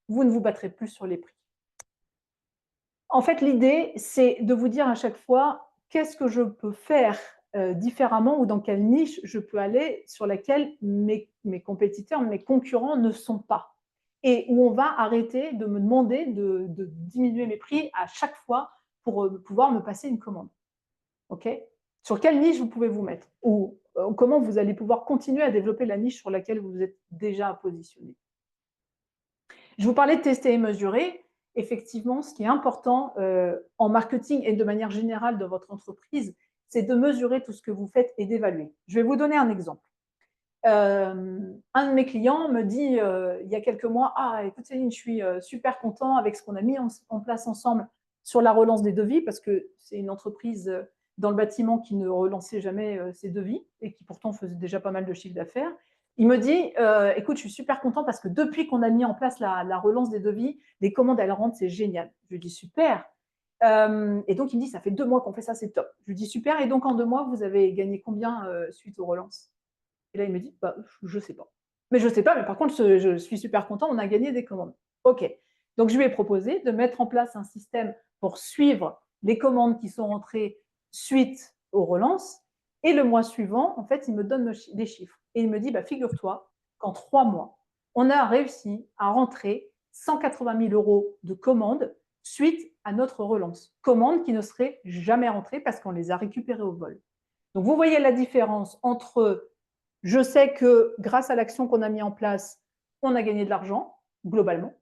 vous ne vous battrez plus sur les prix. En fait, l'idée, c'est de vous dire à chaque fois, qu'est-ce que je peux faire différemment ou dans quelle niche je peux aller sur laquelle mes compétiteurs, mes concurrents ne sont pas. Et où on va arrêter de me demander de diminuer mes prix à chaque fois pour pouvoir me passer une commande. OK? Sur quelle niche vous pouvez vous mettre? Ou comment vous allez pouvoir continuer à développer la niche sur laquelle vous êtes déjà positionné. Je vous parlais de tester et mesurer. Effectivement, ce qui est important en marketing et de manière générale dans votre entreprise, c'est de mesurer tout ce que vous faites et d'évaluer. Je vais vous donner un exemple. Un de mes clients me dit il y a quelques mois, ah écoute Céline, je suis super content avec ce qu'on a mis en place ensemble sur la relance des devis, parce que c'est une entreprise dans le bâtiment qui ne relançait jamais ses devis et qui pourtant faisait déjà pas mal de chiffre d'affaires. Il me dit écoute, je suis super content parce que depuis qu'on a mis en place la relance des devis, les commandes elles rentrent, c'est génial. Je lui dis super. Et donc il me dit ça fait 2 mois qu'on fait ça, c'est top. Je lui dis super. Et donc en 2 mois, vous avez gagné combien suite aux relances? Et là, il me dit, bah, je ne sais pas. Mais je ne sais pas, mais par contre, je suis super content, on a gagné des commandes. OK. Donc, je lui ai proposé de mettre en place un système pour suivre les commandes qui sont rentrées suite aux relances. Et le mois suivant, en fait, il me donne des chiffres. Et il me dit, bah, figure-toi qu'en 3 mois, on a réussi à rentrer 180 000 € de commandes suite à notre relance. Commandes qui ne seraient jamais rentrées parce qu'on les a récupérées au vol. Donc, vous voyez la différence entre je sais que grâce à l'action qu'on a mis en place, on a gagné de l'argent, globalement.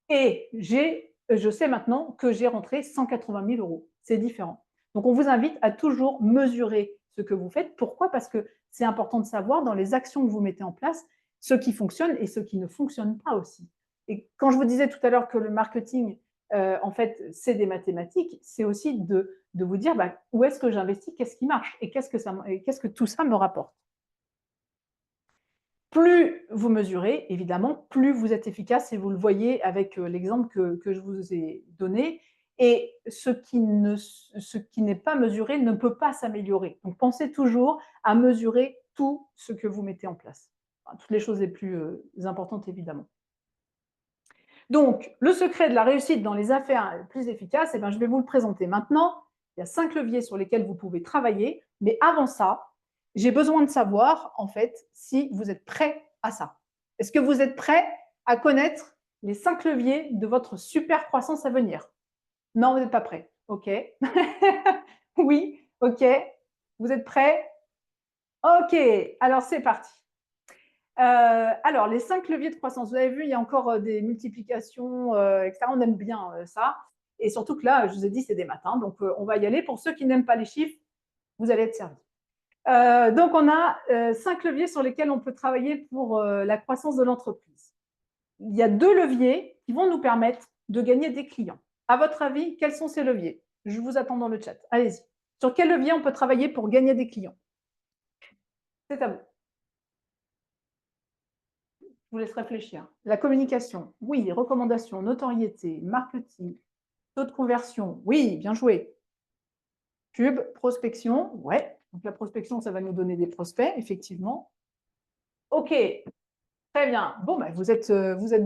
Et je sais maintenant que j'ai rentré 180 000 €. C'est différent. Donc, on vous invite à toujours mesurer ce que vous faites. Pourquoi? Parce que c'est important de savoir dans les actions que vous mettez en place, ce qui fonctionne et ce qui ne fonctionne pas aussi. Et quand je vous disais tout à l'heure que le marketing, en fait, c'est des mathématiques, c'est aussi de vous dire bah, où est-ce que j'investis, qu'est-ce qui marche et qu'est-ce que tout ça me rapporte. Plus vous mesurez, évidemment, plus vous êtes efficace et vous le voyez avec l'exemple que je vous ai donné. Et ce qui n'est pas mesuré ne peut pas s'améliorer. Donc, pensez toujours à mesurer tout ce que vous mettez en place. Enfin, toutes les choses les plus importantes, évidemment. Donc, le secret de la réussite dans les affaires les plus efficaces, eh bien, je vais vous le présenter maintenant. Il y a 5 leviers sur lesquels vous pouvez travailler. Mais avant ça, j'ai besoin de savoir, en fait, si vous êtes prêt à ça. Est-ce que vous êtes prêt à connaître les 5 leviers de votre super croissance à venir? Non, vous n'êtes pas prêt. OK. Oui, OK. Vous êtes prêt? OK. Alors, c'est parti. Alors, les 5 leviers de croissance, vous avez vu, il y a encore des multiplications, etc. On aime bien ça. Et surtout que là, je vous ai dit, c'est des maths. Donc, on va y aller. Pour ceux qui n'aiment pas les chiffres, vous allez être servis. Donc, on a 5 leviers sur lesquels on peut travailler pour la croissance de l'entreprise. Il y a 2 leviers qui vont nous permettre de gagner des clients. À votre avis, quels sont ces leviers? Je vous attends dans le chat. Allez-y. Sur quel levier on peut travailler pour gagner des clients? C'est à vous. Je vous laisse réfléchir. La communication, oui. Recommandation, notoriété, marketing, taux de conversion, oui, bien joué. Pub, prospection, ouais. Donc la prospection, ça va nous donner des prospects, effectivement. OK, très bien. Bon, ben, vous êtes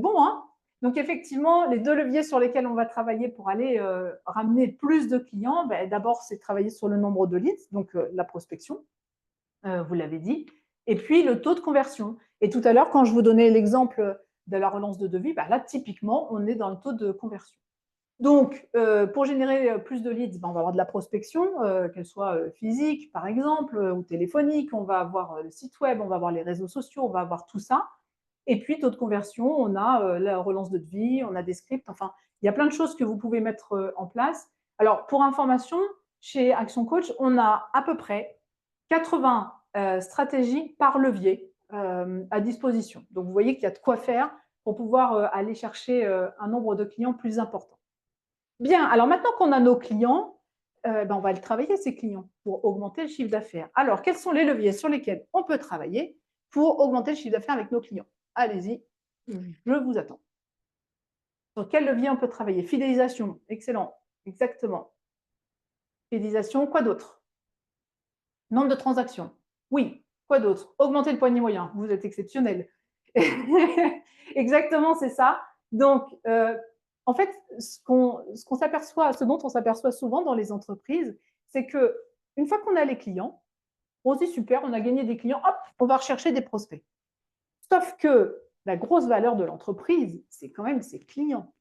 bon, hein? Donc effectivement, les 2 leviers sur lesquels on va travailler pour aller ramener plus de clients, ben, d'abord, c'est travailler sur le nombre de leads, donc la prospection, vous l'avez dit, et puis le taux de conversion. Et tout à l'heure, quand je vous donnais l'exemple de la relance de devis, ben là, typiquement, on est dans le taux de conversion. Donc, pour générer plus de leads, ben, on va avoir de la prospection, qu'elle soit physique, par exemple, ou téléphonique. On va avoir le site web, on va avoir les réseaux sociaux, on va avoir tout ça. Et puis, taux de conversion, on a la relance de devis, on a des scripts. Enfin, il y a plein de choses que vous pouvez mettre en place. Alors, pour information, chez Action Coach, on a à peu près 80 stratégies par levier à disposition. Donc, vous voyez qu'il y a de quoi faire pour pouvoir aller chercher un nombre de clients plus important. Bien, alors maintenant qu'on a nos clients, ben on va le travailler, ces clients, pour augmenter le chiffre d'affaires. Alors, quels sont les leviers sur lesquels on peut travailler pour augmenter le chiffre d'affaires avec nos clients? Allez-y, je vous attends. Sur quel levier on peut travailler? Fidélisation, excellent, exactement. Fidélisation, quoi d'autre? Nombre de transactions, oui. Quoi d'autre? Augmenter le panier moyen, vous êtes exceptionnel. Exactement, c'est ça. Donc, en fait, ce dont on s'aperçoit souvent dans les entreprises, c'est que une fois qu'on a les clients, on se dit super, on a gagné des clients, hop, on va rechercher des prospects. Sauf que la grosse valeur de l'entreprise, c'est quand même ses clients.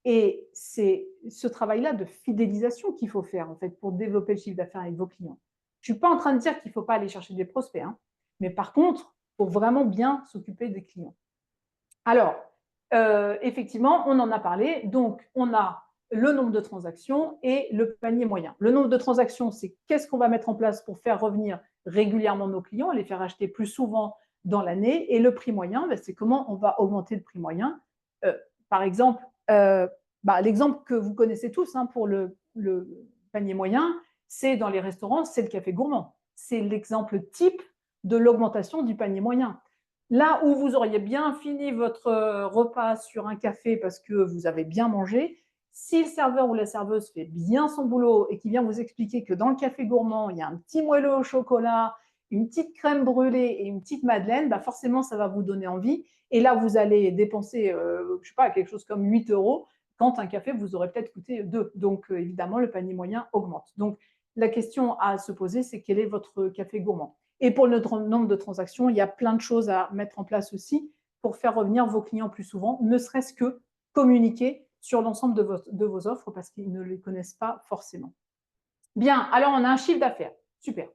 Et c'est ce travail-là de fidélisation qu'il faut faire en fait pour développer le chiffre d'affaires avec vos clients. Je ne suis pas en train de dire qu'il ne faut pas aller chercher des prospects, hein, mais par contre, il faut vraiment bien s'occuper des clients. Alors, effectivement, on en a parlé. Donc, on a le nombre de transactions et le panier moyen. Le nombre de transactions, c'est qu'est-ce qu'on va mettre en place pour faire revenir régulièrement nos clients, les faire acheter plus souvent dans l'année. Et le prix moyen, ben, c'est comment on va augmenter le prix moyen. Par exemple, l'exemple que vous connaissez tous hein, pour le panier moyen, c'est dans les restaurants, c'est le café gourmand. C'est l'exemple type de l'augmentation du panier moyen. Là où vous auriez bien fini votre repas sur un café parce que vous avez bien mangé, si le serveur ou la serveuse fait bien son boulot et qui vient vous expliquer que dans le café gourmand, il y a un petit moelleux au chocolat, une petite crème brûlée et une petite madeleine, bah forcément, ça va vous donner envie. Et là, vous allez dépenser, je ne sais pas, quelque chose comme 8 euros, quand un café vous aurait peut-être coûté 2. Donc, évidemment, le panier moyen augmente. Donc, la question à se poser, c'est quel est votre café gourmand? Et pour le nombre de transactions, il y a plein de choses à mettre en place aussi pour faire revenir vos clients plus souvent, ne serait-ce que communiquer sur l'ensemble de vos offres parce qu'ils ne les connaissent pas forcément. Bien, alors on a un chiffre d'affaires. Super.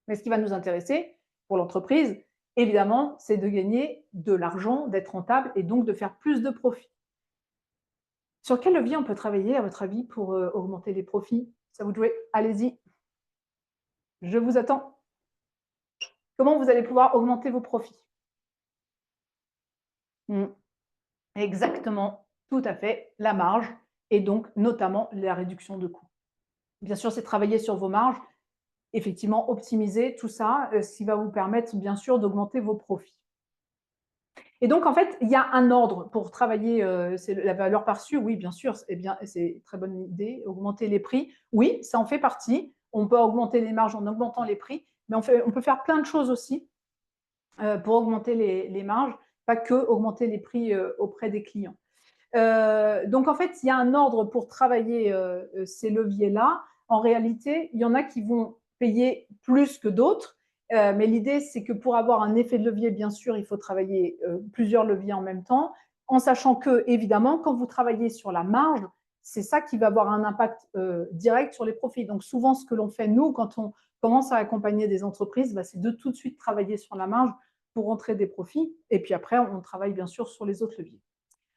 Mais ce qui va nous intéresser pour l'entreprise, évidemment, c'est de gagner de l'argent, d'être rentable et donc de faire plus de profits. Sur quel levier on peut travailler, à votre avis, pour augmenter les profits? Ça vous jouez? Allez-y. Je vous attends. Comment vous allez pouvoir augmenter vos profits? Exactement, tout à fait, la marge. et donc notamment la réduction de coûts. Bien sûr, c'est travailler sur vos marges, effectivement optimiser tout ça, ce qui va vous permettre bien sûr d'augmenter vos profits. Et donc, en fait, il y a un ordre pour travailler, c'est la valeur perçue, oui, bien sûr, c'est une très bonne idée. Augmenter les prix, oui, ça en fait partie. On peut augmenter les marges en augmentant les prix, mais on peut faire plein de choses aussi pour augmenter les marges, pas que augmenter les prix auprès des clients. Donc, en fait, il y a un ordre pour travailler ces leviers-là. En réalité, il y en a qui vont payer plus que d'autres. Mais l'idée, c'est que pour avoir un effet de levier, bien sûr, il faut travailler plusieurs leviers en même temps, en sachant que, évidemment, quand vous travaillez sur la marge, c'est ça qui va avoir un impact direct sur les profits. Donc, souvent, ce que l'on fait, nous, quand on commence à accompagner des entreprises, c'est de tout de suite travailler sur la marge pour rentrer des profits. Et puis après, on travaille bien sûr sur les autres leviers.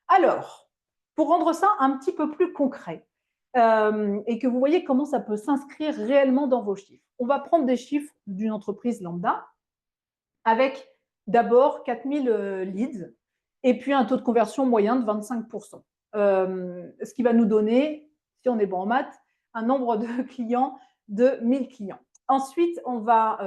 Alors, pour rendre ça un petit peu plus concret et que vous voyez comment ça peut s'inscrire réellement dans vos chiffres, on va prendre des chiffres d'une entreprise lambda avec d'abord 4000 leads et puis un taux de conversion moyen de 25%. Ce qui va nous donner, si on est bon en maths, un nombre de clients de 1000 clients. Ensuite, on va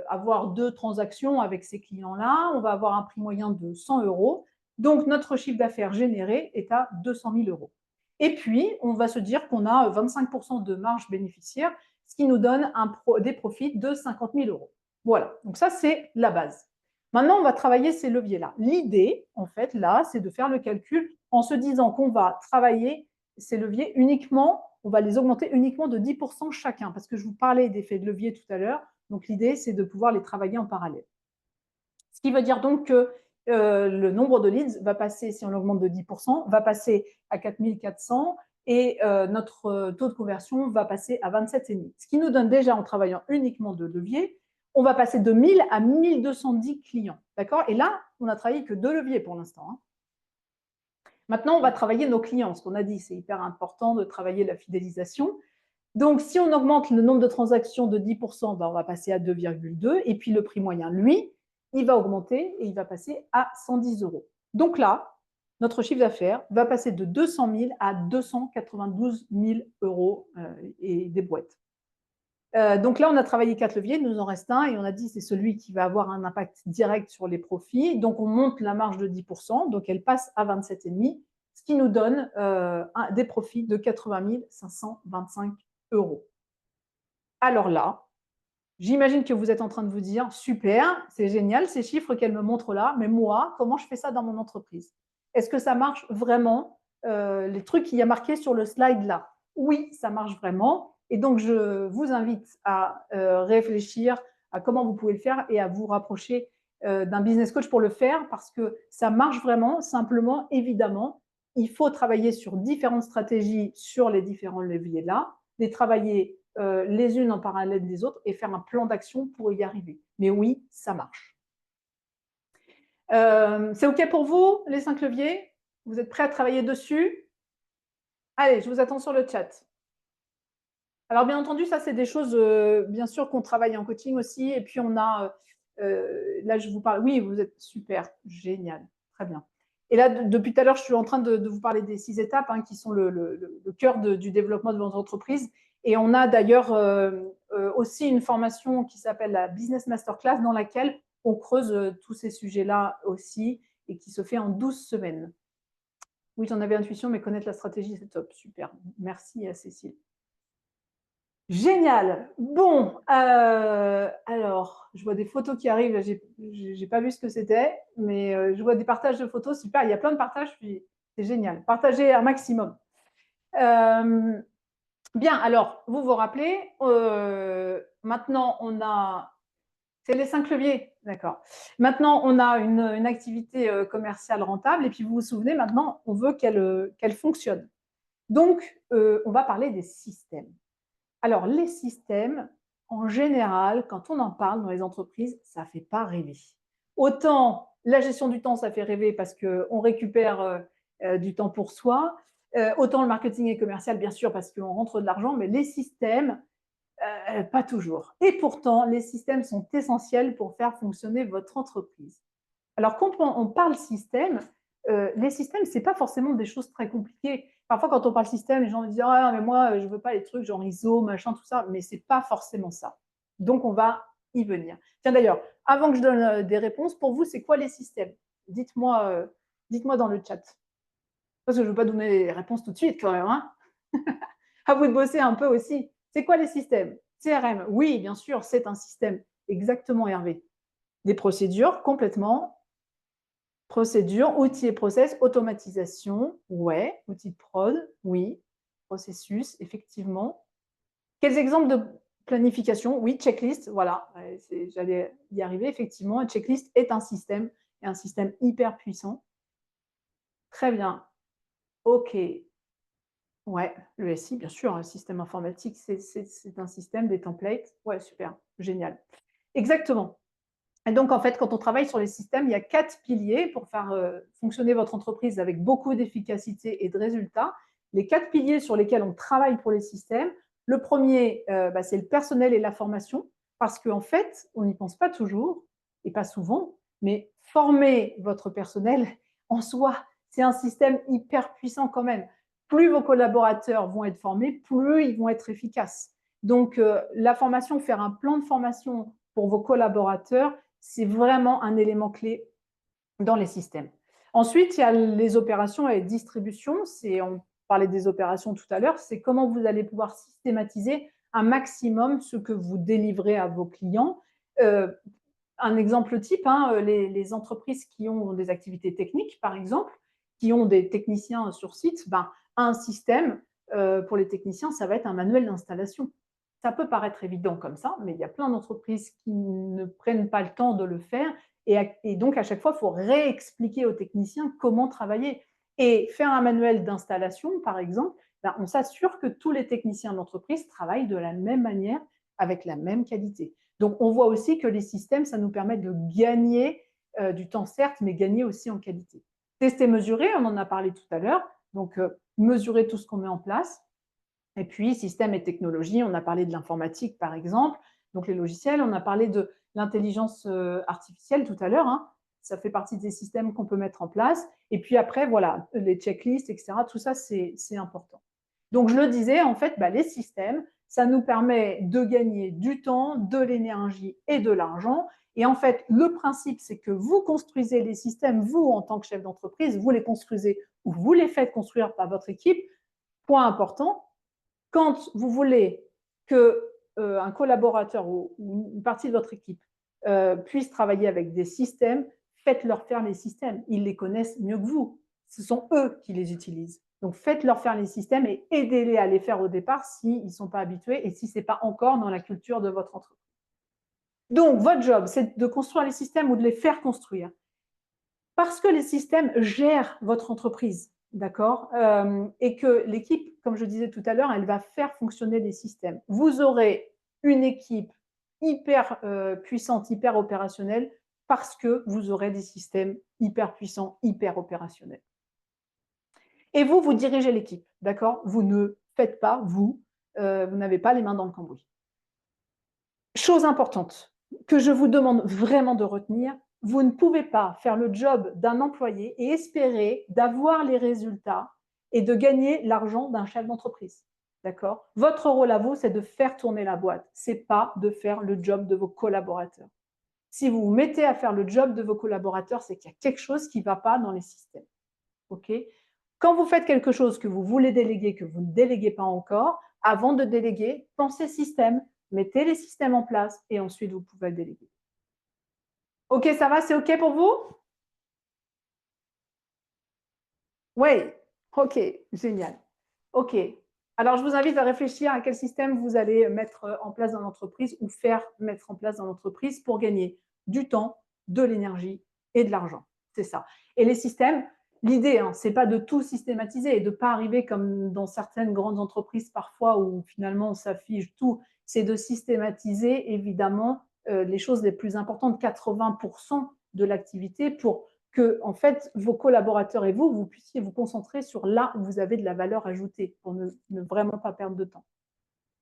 avoir 2 transactions avec ces clients-là. On va avoir un prix moyen de 100 euros. Donc, notre chiffre d'affaires généré est à 200 000 euros. Et puis, on va se dire qu'on a 25% de marge bénéficiaire, ce qui nous donne des profits de 50 000 euros. Voilà, donc ça, c'est la base. Maintenant, on va travailler ces leviers-là. L'idée, en fait, là, c'est de faire le calcul en se disant qu'on va travailler ces leviers uniquement, on va les augmenter uniquement de 10% chacun, parce que je vous parlais d'effets de levier tout à l'heure. Donc, l'idée, c'est de pouvoir les travailler en parallèle. Ce qui veut dire donc que le nombre de leads va passer, si on l'augmente de 10%, va passer à 4400 et notre taux de conversion va passer à 27,5. Ce qui nous donne déjà, en travaillant uniquement de levier, on va passer de 1000 à 1210 clients. D'accord? Et là, on n'a travaillé que 2 leviers pour l'instant. Hein. Maintenant, on va travailler nos clients. Ce qu'on a dit, c'est hyper important de travailler la fidélisation. Donc, si on augmente le nombre de transactions de 10%, on va passer à 2,2. Et puis, le prix moyen, lui, il va augmenter et il va passer à 110 euros. Donc là, notre chiffre d'affaires va passer de 200 000 à 292 000 euros et des boîtes. Donc là, on a travaillé 4 leviers, il nous en reste un et on a dit c'est celui qui va avoir un impact direct sur les profits. Donc, on monte la marge de 10%, donc elle passe à 27,5, ce qui nous donne des profits de 80 525 euros. Alors là, j'imagine que vous êtes en train de vous dire, super, c'est génial ces chiffres qu'elle me montre là, mais moi, comment je fais ça dans mon entreprise? Est-ce que ça marche vraiment, les trucs qu'il y a marqués sur le slide là? Oui, ça marche vraiment. Et donc, je vous invite à réfléchir à comment vous pouvez le faire et à vous rapprocher d'un business coach pour le faire parce que ça marche vraiment. Simplement, évidemment, il faut travailler sur différentes stratégies sur les différents leviers là, les travailler les unes en parallèle des autres et faire un plan d'action pour y arriver. Mais oui, ça marche. C'est OK pour vous, les 5 leviers? Vous êtes prêts à travailler dessus? Allez, je vous attends sur le chat. Alors, bien entendu, ça, c'est des choses, bien sûr, qu'on travaille en coaching aussi. Et puis, on a, là, je vous parle, oui, vous êtes super, génial, très bien. Et là, depuis tout à l'heure, je suis en train de vous parler des 6 étapes hein, qui sont le cœur du développement de votre entreprise. Et on a d'ailleurs aussi une formation qui s'appelle la Business Masterclass dans laquelle on creuse tous ces sujets-là aussi et qui se fait en 12 semaines. Oui, j'en avais intuition, mais connaître la stratégie, c'est top. Super. Merci à Cécile. Génial. Bon, alors, je vois des photos qui arrivent. J'ai pas vu ce que c'était, mais je vois des partages de photos. Super, il y a plein de partages. C'est génial. Partagez un maximum. Bien, alors, vous vous rappelez, maintenant, on a… C'est les 5 leviers, d'accord. Maintenant, on a une activité commerciale rentable et puis vous vous souvenez, maintenant, on veut qu'elle fonctionne. Donc, on va parler des systèmes. Alors, les systèmes, en général, quand on en parle dans les entreprises, ça ne fait pas rêver. Autant la gestion du temps, ça fait rêver parce qu'on récupère du temps pour soi. Autant le marketing et commercial, bien sûr, parce qu'on rentre de l'argent, mais les systèmes, pas toujours. Et pourtant, les systèmes sont essentiels pour faire fonctionner votre entreprise. Alors, quand on parle système, les systèmes, ce n'est pas forcément des choses très compliquées. Parfois, quand on parle système, les gens me disent ah, mais moi, je ne veux pas les trucs genre ISO, machin, tout ça, mais ce n'est pas forcément ça. Donc, on va y venir. Tiens, d'ailleurs, avant que je donne des réponses, pour vous, c'est quoi les systèmes? Dites-moi dans le chat. Parce que je ne veux pas donner les réponses tout de suite, quand même. Hein. À vous de bosser un peu aussi. C'est quoi les systèmes? CRM, oui, bien sûr, c'est un système. Exactement, Hervé. Des procédures, complètement. Procédure, outils et process, automatisation, ouais. Outils de prod, oui. Processus, effectivement. Quels exemples de planification? Oui, checklist, voilà. J'allais y arriver, effectivement. Un checklist est un système, et un système hyper puissant. Très bien. OK. Ouais, le SI, bien sûr, un système informatique, c'est un système, des templates. Ouais, super, génial. Exactement. Et donc, en fait, quand on travaille sur les systèmes, il y a 4 piliers pour faire fonctionner votre entreprise avec beaucoup d'efficacité et de résultats. Les 4 piliers sur lesquels on travaille pour les systèmes. Le premier, c'est le personnel et la formation, parce qu'en fait, on n'y pense pas toujours, et pas souvent, mais former votre personnel, en soi, c'est un système hyper puissant quand même. Plus vos collaborateurs vont être formés, plus ils vont être efficaces. Donc, la formation, faire un plan de formation pour vos collaborateurs, c'est vraiment un élément clé dans les systèmes. Ensuite, il y a les opérations et distribution. On parlait des opérations tout à l'heure. C'est comment vous allez pouvoir systématiser un maximum ce que vous délivrez à vos clients. Un exemple type, hein, les entreprises qui ont des activités techniques, par exemple, qui ont des techniciens sur site, un système pour les techniciens, ça va être un manuel d'installation. Ça peut paraître évident comme ça, mais il y a plein d'entreprises qui ne prennent pas le temps de le faire. Et donc, à chaque fois, il faut réexpliquer aux techniciens comment travailler. Et faire un manuel d'installation, par exemple, on s'assure que tous les techniciens de l'entreprise travaillent de la même manière, avec la même qualité. Donc, on voit aussi que les systèmes, ça nous permet de gagner du temps, certes, mais gagner aussi en qualité. Tester, mesurer, on en a parlé tout à l'heure. Donc, mesurer tout ce qu'on met en place. Et puis, système et technologie, on a parlé de l'informatique, par exemple, donc les logiciels, on a parlé de l'intelligence artificielle tout à l'heure, hein. Ça fait partie des systèmes qu'on peut mettre en place. Et puis après, voilà, les checklists, etc., tout ça, c'est important. Donc, je le disais, en fait, les systèmes, ça nous permet de gagner du temps, de l'énergie et de l'argent. Et en fait, le principe, c'est que vous construisez les systèmes, vous, en tant que chef d'entreprise, vous les construisez ou vous les faites construire par votre équipe. Point important, quand vous voulez qu'un collaborateur ou une partie de votre équipe puisse travailler avec des systèmes, faites-leur faire les systèmes. Ils les connaissent mieux que vous. Ce sont eux qui les utilisent. Donc, faites-leur faire les systèmes et aidez-les à les faire au départ s'ils ne sont pas habitués et si ce n'est pas encore dans la culture de votre entreprise. Donc, votre job, c'est de construire les systèmes ou de les faire construire. Parce que les systèmes gèrent votre entreprise, d'accord, et que l'équipe, comme je disais tout à l'heure, elle va faire fonctionner les systèmes. Vous aurez une équipe hyper puissante, hyper opérationnelle, parce que vous aurez des systèmes hyper puissants, hyper opérationnels. Et vous, vous dirigez l'équipe, d'accord? Vous ne faites pas, vous n'avez pas les mains dans le cambouis. Chose importante que je vous demande vraiment de retenir, vous ne pouvez pas faire le job d'un employé et espérer d'avoir les résultats et de gagner l'argent d'un chef d'entreprise. D'accord? Votre rôle à vous, c'est de faire tourner la boîte. Ce n'est pas de faire le job de vos collaborateurs. Si vous vous mettez à faire le job de vos collaborateurs, c'est qu'il y a quelque chose qui ne va pas dans les systèmes. OK? Quand vous faites quelque chose que vous voulez déléguer, que vous ne déléguez pas encore, avant de déléguer, pensez système, mettez les systèmes en place et ensuite vous pouvez le déléguer. OK, ça va, c'est OK pour vous? Oui, OK, génial. OK. Alors, je vous invite à réfléchir à quel système vous allez mettre en place dans l'entreprise ou faire mettre en place dans l'entreprise pour gagner du temps, de l'énergie et de l'argent. C'est ça. Et les systèmes, l'idée, ce n'est pas de tout systématiser et de ne pas arriver comme dans certaines grandes entreprises parfois où finalement on s'affiche tout, c'est de systématiser évidemment les choses les plus importantes, 80% de l'activité pour que en fait, vos collaborateurs et vous puissiez vous concentrer sur là où vous avez de la valeur ajoutée pour ne vraiment pas perdre de temps.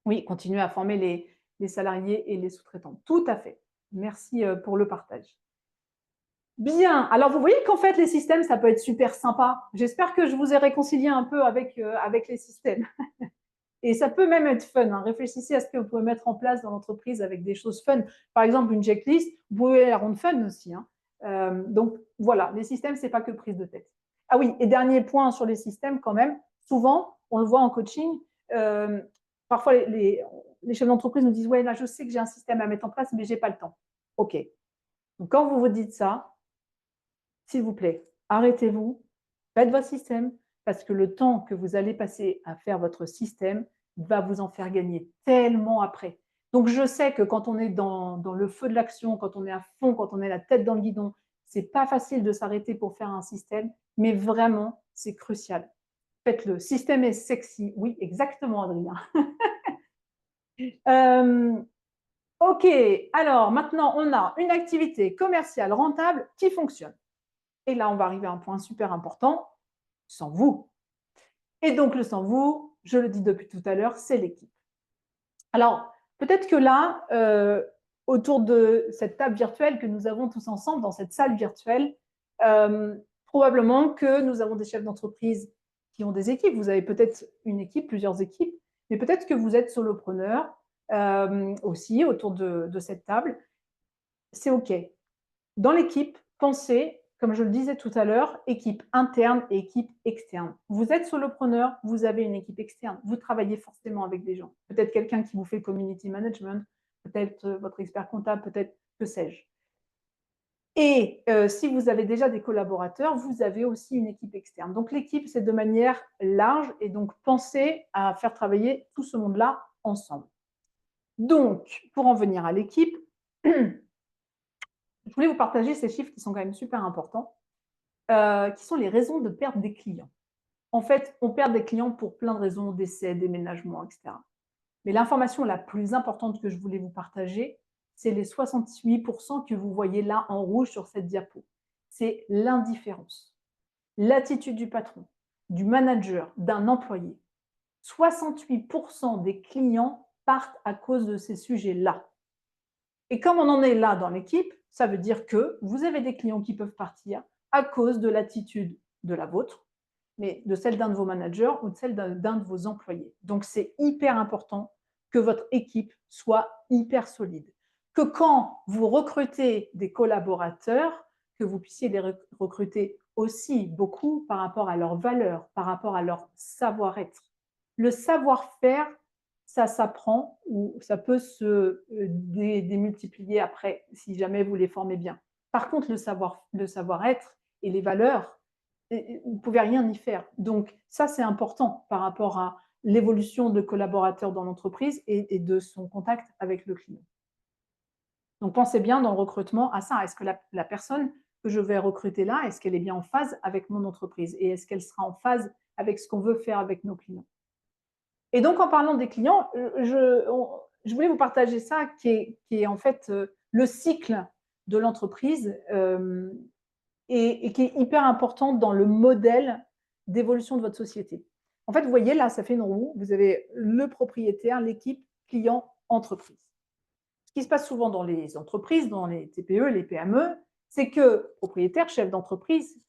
Oui, continuer à former les salariés et les sous-traitants. Tout à fait. Merci pour le partage. Bien. Alors, vous voyez qu'en fait, les systèmes, ça peut être super sympa. J'espère que je vous ai réconcilié un peu avec les systèmes. Et ça peut même être fun, hein. Réfléchissez à ce que vous pouvez mettre en place dans l'entreprise avec des choses fun. Par exemple, une checklist, vous pouvez la rendre fun aussi, hein. Donc, voilà, les systèmes, ce n'est pas que prise de tête. Ah oui, et dernier point sur les systèmes quand même, souvent, on le voit en coaching, parfois les chefs d'entreprise nous disent « Ouais, là, je sais que j'ai un système à mettre en place, mais je n'ai pas le temps. » OK. Donc, quand vous vous dites ça, s'il vous plaît, arrêtez-vous, faites votre système, parce que le temps que vous allez passer à faire votre système va vous en faire gagner tellement après. Donc, je sais que quand on est dans le feu de l'action, quand on est à fond, quand on est la tête dans le guidon, c'est pas facile de s'arrêter pour faire un système, mais vraiment, c'est crucial. Faites-le. Système est sexy. Oui, exactement, Adrien. OK, alors maintenant, on a une activité commerciale rentable qui fonctionne. Et là, on va arriver à un point super important, sans vous. Et donc, le sans vous, je le dis depuis tout à l'heure, c'est l'équipe. Alors, peut-être que là, autour de cette table virtuelle que nous avons tous ensemble, dans cette salle virtuelle, probablement que nous avons des chefs d'entreprise qui ont des équipes. Vous avez peut-être une équipe, plusieurs équipes, mais peut-être que vous êtes solopreneur aussi autour de cette table. C'est OK. Dans l'équipe, pensez, comme je le disais tout à l'heure, équipe interne et équipe externe. Vous êtes solopreneur, vous avez une équipe externe, vous travaillez forcément avec des gens. Peut-être quelqu'un qui vous fait le community management, peut-être votre expert comptable, peut-être que sais-je. Et si vous avez déjà des collaborateurs, vous avez aussi une équipe externe. Donc l'équipe, c'est de manière large et donc pensez à faire travailler tout ce monde-là ensemble. Donc, pour en venir à l'équipe, je voulais vous partager ces chiffres qui sont quand même super importants, qui sont les raisons de perte des clients. En fait, on perd des clients pour plein de raisons, décès, déménagement, etc. Mais l'information la plus importante que je voulais vous partager, c'est les 68% que vous voyez là en rouge sur cette diapo. C'est l'indifférence, l'attitude du patron, du manager, d'un employé. 68% des clients partent à cause de ces sujets-là. Et comme on en est là dans l'équipe, ça veut dire que vous avez des clients qui peuvent partir à cause de l'attitude de la vôtre, mais de celle d'un de vos managers ou de celle d'un de vos employés. Donc, c'est hyper important que votre équipe soit hyper solide. Que quand vous recrutez des collaborateurs, que vous puissiez les recruter aussi beaucoup par rapport à leurs valeurs, par rapport à leur savoir-être. Le savoir-faire, ça s'apprend ou ça peut se démultiplier après si jamais vous les formez bien. Par contre, le savoir-être et les valeurs, vous ne pouvez rien y faire. Donc, ça, c'est important par rapport à l'évolution de collaborateurs dans l'entreprise et de son contact avec le client. Donc, pensez bien dans le recrutement à ça. Est-ce que la personne que je vais recruter là, est-ce qu'elle est bien en phase avec mon entreprise et est-ce qu'elle sera en phase avec ce qu'on veut faire avec nos clients? Et donc, en parlant des clients, je voulais vous partager ça qui est en fait le cycle de l'entreprise et qui est hyper important dans le modèle d'évolution de votre société. En fait, vous voyez, là, ça fait une roue. Vous avez le propriétaire, l'équipe, client, entreprise. Ce qui se passe souvent dans les entreprises, dans les TPE, les PME, c'est que propriétaire, chef d'entreprise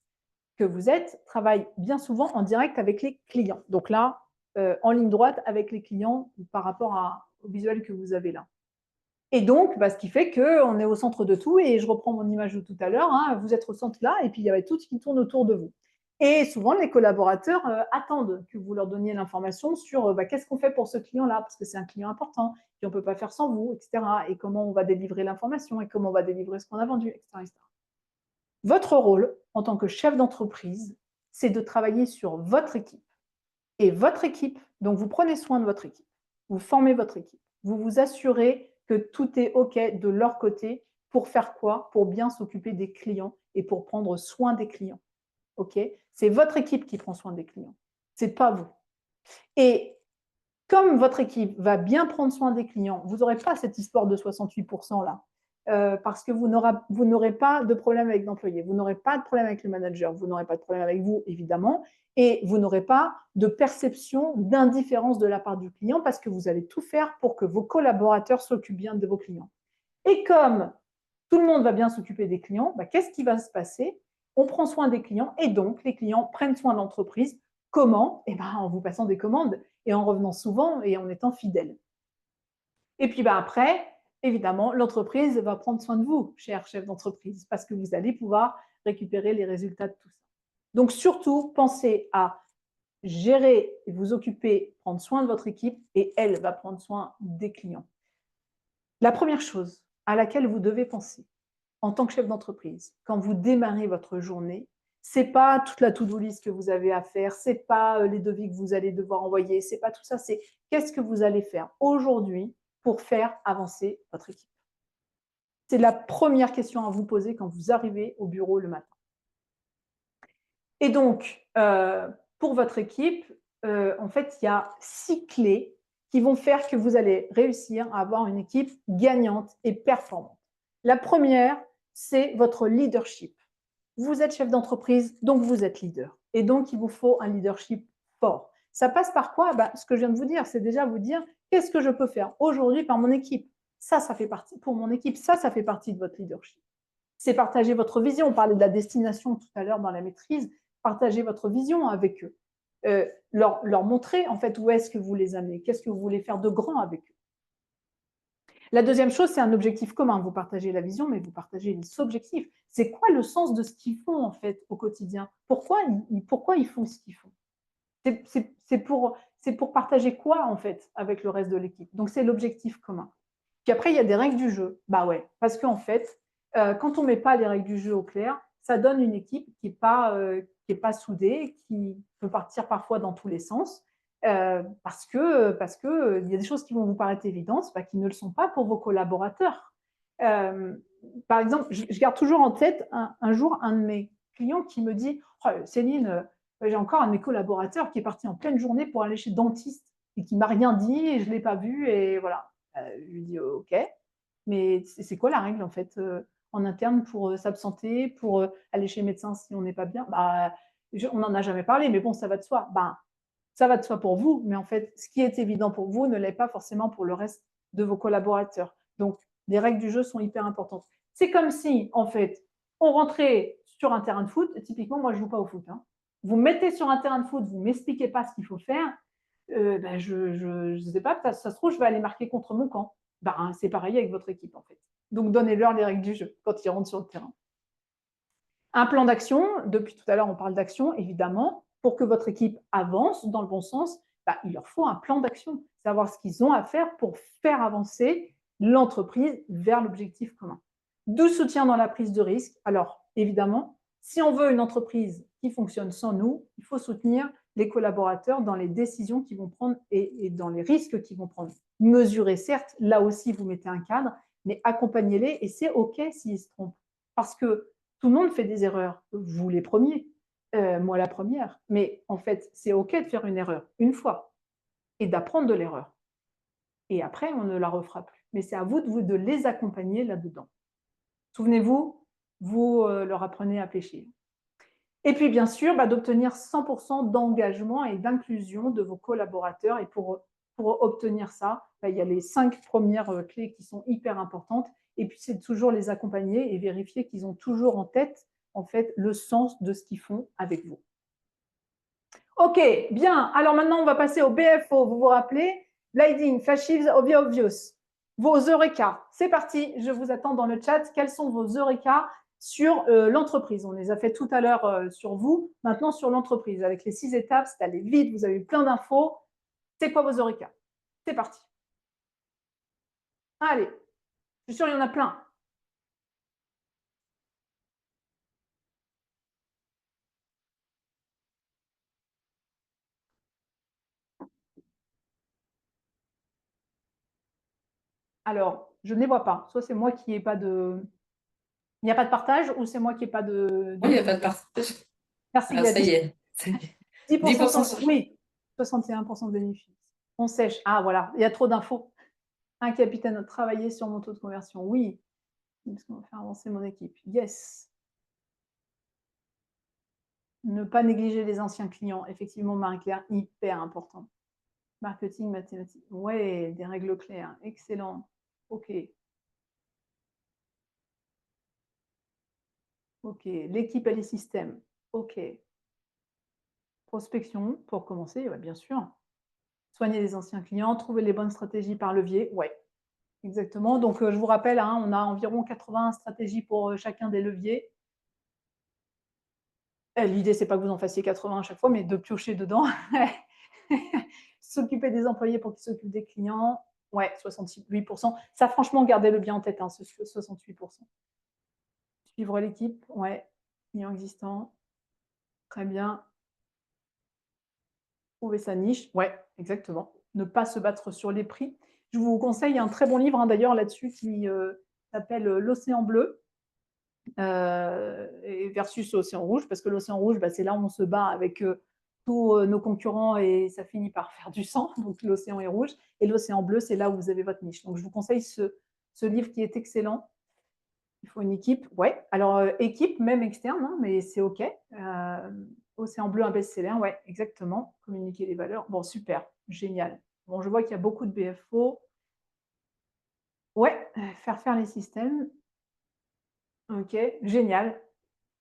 que vous êtes, travaille bien souvent en direct avec les clients. Donc là, en ligne droite avec les clients par rapport au visuel que vous avez là. Et donc, ce qui fait qu'on est au centre de tout, et je reprends mon image de tout à l'heure, hein, vous êtes au centre là, et puis il y avait tout ce qui tourne autour de vous. Et souvent, les collaborateurs attendent que vous leur donniez l'information sur qu'est-ce qu'on fait pour ce client-là, parce que c'est un client important, et on ne peut pas faire sans vous, etc. Et comment on va délivrer l'information, et comment on va délivrer ce qu'on a vendu, etc., etc. Votre rôle en tant que chef d'entreprise, c'est de travailler sur votre équipe. Et votre équipe, donc vous prenez soin de votre équipe, vous formez votre équipe, vous vous assurez que tout est OK de leur côté pour faire quoi? Pour bien s'occuper des clients et pour prendre soin des clients. OK? C'est votre équipe qui prend soin des clients, c'est pas vous. Et comme votre équipe va bien prendre soin des clients, vous n'aurez pas cette histoire de 68% là. Parce que vous n'aurez pas de problème avec l'employé, vous n'aurez pas de problème avec le manager, vous n'aurez pas de problème avec vous, évidemment, et vous n'aurez pas de perception d'indifférence de la part du client parce que vous allez tout faire pour que vos collaborateurs s'occupent bien de vos clients. Et comme tout le monde va bien s'occuper des clients, bah, qu'est-ce qui va se passer? On prend soin des clients et donc les clients prennent soin de l'entreprise. Comment? Eh ben, en vous passant des commandes et en revenant souvent et en étant fidèle. Et puis bah, après, évidemment, l'entreprise va prendre soin de vous, cher chef d'entreprise, parce que vous allez pouvoir récupérer les résultats de tout ça. Donc surtout, pensez à gérer et vous occuper, prendre soin de votre équipe et elle va prendre soin des clients. La première chose à laquelle vous devez penser en tant que chef d'entreprise, quand vous démarrez votre journée, c'est pas toute la to-do list que vous avez à faire, c'est pas les devis que vous allez devoir envoyer, c'est pas tout ça, c'est qu'est-ce que vous allez faire aujourd'hui pour faire avancer votre équipe. C'est la première question à vous poser quand vous arrivez au bureau le matin. Et donc, pour votre équipe, en fait, il y a 6 clés qui vont faire que vous allez réussir à avoir une équipe gagnante et performante. La première, c'est votre leadership. Vous êtes chef d'entreprise, donc vous êtes leader. Et donc, il vous faut un leadership fort. Ça passe par quoi? Bah, ce que je viens de vous dire, c'est déjà vous dire qu'est-ce que je peux faire aujourd'hui par mon équipe. Ça fait partie pour mon équipe, ça fait partie de votre leadership. C'est partager votre vision. On parlait de la destination tout à l'heure dans la maîtrise. Partagez votre vision avec eux. Leur montrer en fait où est-ce que vous les amenez, qu'est-ce que vous voulez faire de grand avec eux. La deuxième chose, c'est un objectif commun. Vous partagez la vision, mais vous partagez les objectifs. C'est quoi le sens de ce qu'ils font en fait au quotidien? Pourquoi ils font ce qu'ils font? C'est pour partager quoi en fait avec le reste de l'équipe? Donc c'est l'objectif commun. Puis après, il y a des règles du jeu. Bah ouais, parce qu'en fait, quand on ne met pas les règles du jeu au clair, ça donne une équipe qui n'est pas soudée, qui peut partir parfois dans tous les sens, parce que il y a des choses qui vont vous paraître évidentes, bah, qui ne le sont pas pour vos collaborateurs. Par exemple, je garde toujours en tête un jour un de mes clients qui me dit oh, Céline, j'ai encore un de mes collaborateurs qui est parti en pleine journée pour aller chez le dentiste et qui m'a rien dit et je ne l'ai pas vu et voilà. Je lui dis ok, mais c'est quoi la règle en fait en interne pour s'absenter, pour aller chez le médecin si on n'est pas bien? Bah, on n'en a jamais parlé, mais bon, ça va de soi. Bah, ça va de soi pour vous, mais en fait, ce qui est évident pour vous ne l'est pas forcément pour le reste de vos collaborateurs. Donc, les règles du jeu sont hyper importantes. C'est comme si, en fait, on rentrait sur un terrain de foot. Typiquement, moi, je ne joue pas au foot. Hein. Vous mettez sur un terrain de foot, vous ne m'expliquez pas ce qu'il faut faire. Ben, je ne sais pas, ça se trouve, je vais aller marquer contre mon camp. Ben, c'est pareil avec votre équipe, en fait. Donc, donnez-leur les règles du jeu quand ils rentrent sur le terrain. Un plan d'action, depuis tout à l'heure, on parle d'action, évidemment. Pour que votre équipe avance dans le bon sens, bah, il leur faut un plan d'action, savoir ce qu'ils ont à faire pour faire avancer l'entreprise vers l'objectif commun. Du soutien dans la prise de risque. Alors, évidemment, si on veut une entreprise qui fonctionne sans nous, il faut soutenir les collaborateurs dans les décisions qu'ils vont prendre et dans les risques qu'ils vont prendre. Mesurer, certes, là aussi, vous mettez un cadre, mais accompagnez-les et c'est OK s'ils se trompent. Parce que tout le monde fait des erreurs, vous les premiers, moi la première. Mais en fait, c'est OK de faire une erreur une fois et d'apprendre de l'erreur. Et après, on ne la refera plus. Mais c'est à vous de les accompagner là-dedans. Souvenez-vous, vous leur apprenez à pêcher. Et puis, bien sûr, bah, d'obtenir 100% d'engagement et d'inclusion de vos collaborateurs. Et pour obtenir ça, bah, il y a les 5 premières clés qui sont hyper importantes. Et puis, c'est toujours les accompagner et vérifier qu'ils ont toujours en tête, en fait, le sens de ce qu'ils font avec vous. OK, bien. Alors maintenant, on va passer au BFO. Vous vous rappelez? Blinding, Flashes of the Obvious. Vos eureka. C'est parti. Je vous attends dans le chat. Quels sont vos eureka sur l'entreprise? On les a fait tout à l'heure sur vous. Maintenant, sur l'entreprise. Avec les 6 étapes, c'est allé vite. Vous avez eu plein d'infos. C'est quoi vos eureka? C'est parti. Allez. Je suis sûre, il y en a plein. Alors, je ne les vois pas. Soit c'est moi qui n'ai pas de... Il n'y a pas de partage ou c'est moi qui n'ai pas de... Oui, il n'y a pas de partage. Merci Ah, ça y Gladys. est. 10% 10% sur... sur... Oui, 61% de bénéfices. On sèche. Ah, voilà, il y a trop d'infos. Un capitaine a travaillé sur mon taux de conversion. Oui, parce qu'on va faire avancer mon équipe. Yes. Ne pas négliger les anciens clients. Effectivement, Marie-Claire, hyper important. Marketing, mathématiques. Ouais, des règles claires. Excellent. OK. OK. L'équipe et les systèmes. OK. Prospection, pour commencer, ouais, bien sûr. Soigner les anciens clients, trouver les bonnes stratégies par levier. Ouais, exactement. Donc, je vous rappelle, hein, on a environ 80 stratégies pour chacun des leviers. L'idée, c'est pas que vous en fassiez 80 à chaque fois, mais de piocher dedans. S'occuper des employés pour qu'ils s'occupent des clients. Ouais, 68%. Ça, franchement, gardez-le bien en tête, hein, ce 68%. Suivre l'équipe, ouais. Clients existants. Très bien. Trouver sa niche, ouais, exactement. Ne pas se battre sur les prix. Je vous conseille un très bon livre, hein, d'ailleurs, là-dessus, qui s'appelle L'Océan bleu versus l'Océan rouge, parce que l'Océan rouge, bah, c'est là où on se bat avec tous nos concurrents et ça finit par faire du sang. Donc, l'Océan est rouge. Et l'Océan bleu, c'est là où vous avez votre niche. Donc, je vous conseille ce livre qui est excellent. Il faut une équipe, ouais. Alors, équipe, même externe, hein, mais c'est OK. Océan bleu, un best-seller, ouais, exactement. Communiquer les valeurs. Bon, super, génial. Bon, je vois qu'il y a beaucoup de BFO. Ouais, faire les systèmes. OK, génial.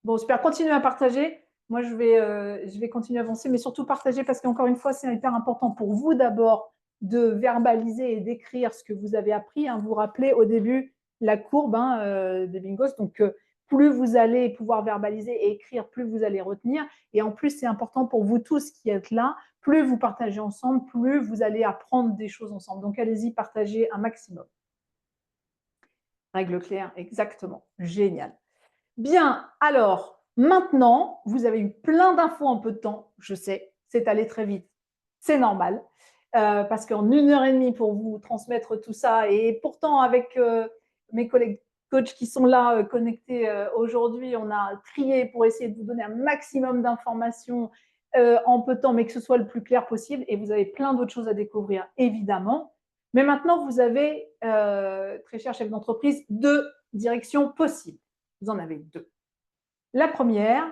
Bon, super, continuez à partager. Moi, je vais continuer à avancer, mais surtout partager parce qu'encore une fois, c'est hyper important pour vous d'abord de verbaliser et d'écrire ce que vous avez appris. Hein. Vous vous rappelez au début la courbe des bingos. Donc, plus vous allez pouvoir verbaliser et écrire, plus vous allez retenir. Et en plus, c'est important pour vous tous qui êtes là. Plus vous partagez ensemble, plus vous allez apprendre des choses ensemble. Donc, allez-y, partagez un maximum. Règle claire, exactement. Génial. Bien, alors, maintenant, vous avez eu plein d'infos en peu de temps. Je sais, c'est allé très vite. C'est normal. Parce qu'en 1 heure et demie pour vous transmettre tout ça, et pourtant avec mes collègues coachs qui sont là connectés aujourd'hui, on a trié pour essayer de vous donner un maximum d'informations en peu de temps, mais que ce soit le plus clair possible. Et vous avez plein d'autres choses à découvrir, évidemment. Mais maintenant, vous avez, très cher chef d'entreprise, 2 directions possibles. Vous en avez 2. La première,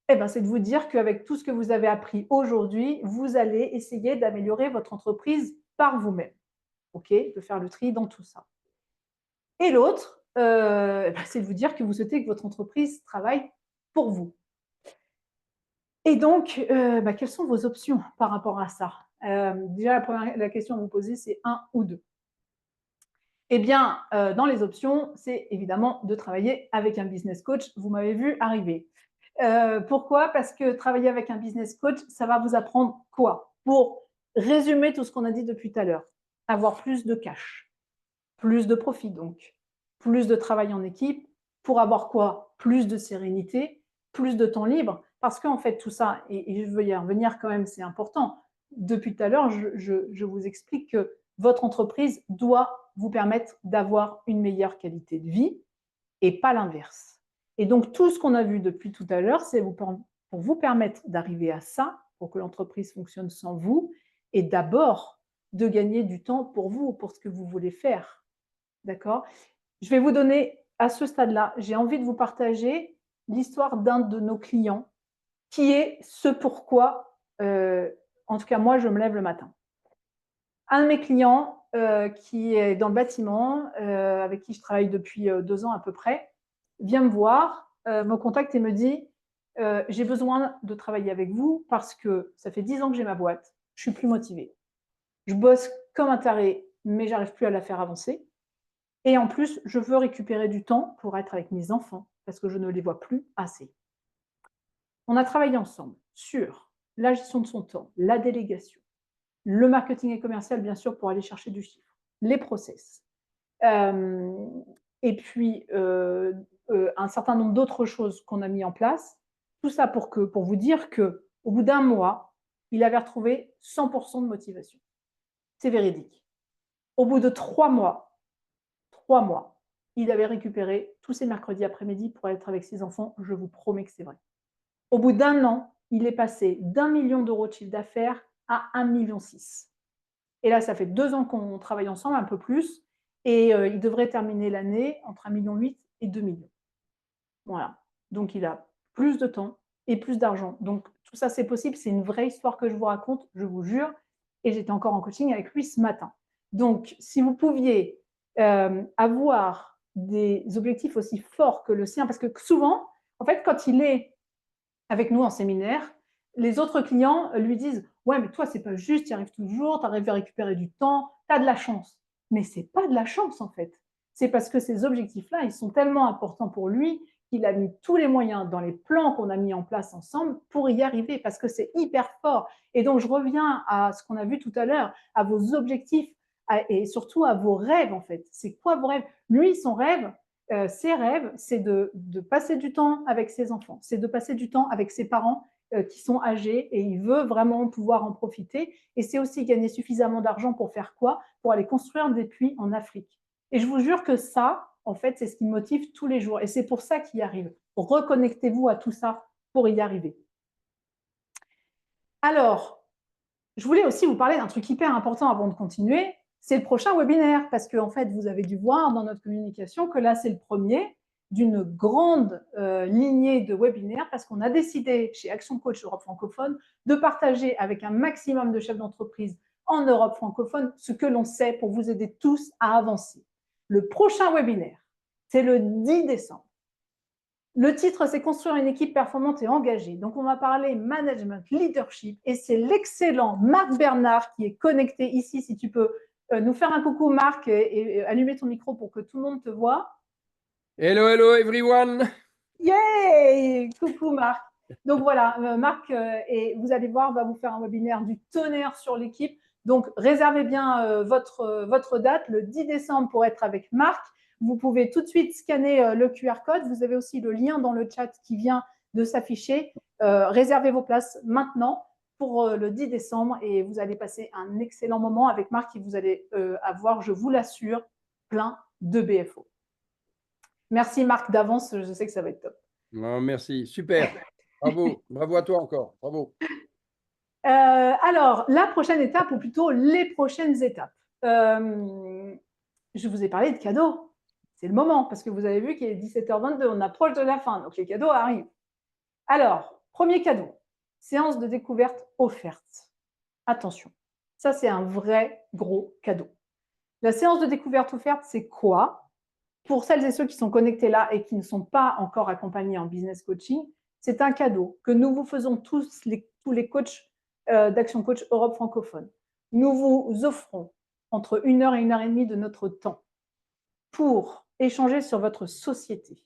eh ben, c'est de vous dire qu'avec tout ce que vous avez appris aujourd'hui, vous allez essayer d'améliorer votre entreprise par vous-même. OK, de faire le tri dans tout ça. Et l'autre, eh ben, c'est de vous dire que vous souhaitez que votre entreprise travaille pour vous. Et donc, bah, quelles sont vos options par rapport à ça? Déjà, la question à vous poser, c'est 1 ou 2. Eh bien, dans les options, c'est évidemment de travailler avec un business coach. Vous m'avez vu arriver. Pourquoi? Parce que travailler avec un business coach, ça va vous apprendre quoi? Pour résumer tout ce qu'on a dit depuis tout à l'heure, avoir plus de cash, plus de profit donc, plus de travail en équipe, pour avoir quoi? Plus de sérénité, plus de temps libre. Parce qu'en fait, tout ça, et je veux y revenir quand même, c'est important. Depuis tout à l'heure, je vous explique que votre entreprise doit vous permettre d'avoir une meilleure qualité de vie et pas l'inverse. Et donc, tout ce qu'on a vu depuis tout à l'heure, c'est pour vous permettre d'arriver à ça, pour que l'entreprise fonctionne sans vous, et d'abord de gagner du temps pour vous, pour ce que vous voulez faire. D'accord? Je vais vous donner, à ce stade-là, j'ai envie de vous partager l'histoire d'un de nos clients, qui est ce pourquoi, en tout cas, moi, je me lève le matin. Un de mes clients, qui est dans le bâtiment, avec qui je travaille depuis 2 ans à peu près, vient me voir, me contacte et me dit j'ai besoin de travailler avec vous parce que ça fait 10 ans que j'ai ma boîte, je suis plus motivée. Je bosse comme un taré, mais j'arrive plus à la faire avancer. Et en plus, je veux récupérer du temps pour être avec mes enfants parce que je ne les vois plus assez. On a travaillé ensemble sur la gestion de son temps, la délégation, le marketing et commercial, bien sûr, pour aller chercher du chiffre, les process. Et puis, un certain nombre d'autres choses qu'on a mis en place. Tout ça pour vous dire qu'au bout d'un mois, il avait retrouvé 100% de motivation. C'est véridique. Au bout de 3 mois, il avait récupéré tous ses mercredis après-midi pour être avec ses enfants. Je vous promets que c'est vrai. Au bout d'1 an, il est passé d'1 million d'euros de chiffre d'affaires à 1,6 million. Et là, ça fait 2 ans qu'on travaille ensemble, un peu plus, et il devrait terminer l'année entre 1,8 million et 2 millions. Voilà. Donc il a plus de temps et plus d'argent. Donc tout ça, c'est possible. C'est une vraie histoire que je vous raconte, je vous jure. Et j'étais encore en coaching avec lui ce matin. Donc, si vous pouviez avoir des objectifs aussi forts que le sien, parce que souvent, En fait, quand il est avec nous en séminaire, les autres clients lui disent « Ouais, mais toi, c'est pas juste, tu y arrives toujours, tu arrives à récupérer du temps, tu as de la chance. » Mais ce n'est pas de la chance, en fait. C'est parce que ces objectifs-là, ils sont tellement importants pour lui qu'il a mis tous les moyens dans les plans qu'on a mis en place ensemble pour y arriver, parce que c'est hyper fort. Et donc, je reviens à ce qu'on a vu tout à l'heure, à vos objectifs et surtout à vos rêves, en fait. C'est quoi vos rêves? Lui, son rêve, ses rêves, c'est de passer du temps avec ses enfants, c'est de passer du temps avec ses parents qui sont âgés et il veut vraiment pouvoir en profiter. Et c'est aussi gagner suffisamment d'argent pour faire quoi? Pour aller construire des puits en Afrique. Et je vous jure que ça, en fait, c'est ce qui me motive tous les jours. Et c'est pour ça qu'il y arrive. Reconnectez-vous à tout ça pour y arriver. Alors, je voulais aussi vous parler d'un truc hyper important avant de continuer. C'est le prochain webinaire, parce que en fait, vous avez dû voir dans notre communication que là, c'est le premier d'une grande lignée de webinaires, parce qu'on a décidé chez Action Coach Europe francophone de partager avec un maximum de chefs d'entreprise en Europe francophone ce que l'on sait pour vous aider tous à avancer. Le prochain webinaire, c'est le 10 décembre. Le titre, c'est « Construire une équipe performante et engagée ». Donc, on va parler management, leadership, et c'est l'excellent Marc Bernard qui est connecté ici. Si tu peux nous faire un coucou, Marc, et allumer ton micro pour que tout le monde te voit. Hello, hello everyone. Yay! Coucou, Marc. Donc, voilà, Marc, et vous allez voir, va vous faire un webinaire du tonnerre sur l'équipe. Donc, réservez bien votre date, le 10 décembre, pour être avec Marc. Vous pouvez tout de suite scanner le QR code. Vous avez aussi le lien dans le chat qui vient de s'afficher. Réservez vos places maintenant pour le 10 décembre et vous allez passer un excellent moment avec Marc et vous allez avoir, je vous l'assure, plein de BFO. Merci Marc d'avance, je sais que ça va être top. Non, merci, super. Bravo, bravo à toi encore, bravo. Alors, la prochaine étape, ou plutôt les prochaines étapes. Je vous ai parlé de cadeaux. C'est le moment, parce que vous avez vu qu'il est 17h22, on approche de la fin, donc les cadeaux arrivent. Alors, premier cadeau, séance de découverte offerte. Attention, ça c'est un vrai gros cadeau. La séance de découverte offerte, c'est quoi? Pour celles et ceux qui sont connectés là et qui ne sont pas encore accompagnés en business coaching, c'est un cadeau que nous vous faisons tous les coachs d'Action Coach Europe francophone. Nous vous offrons entre 1h et 1h30 de notre temps pour échanger sur votre société,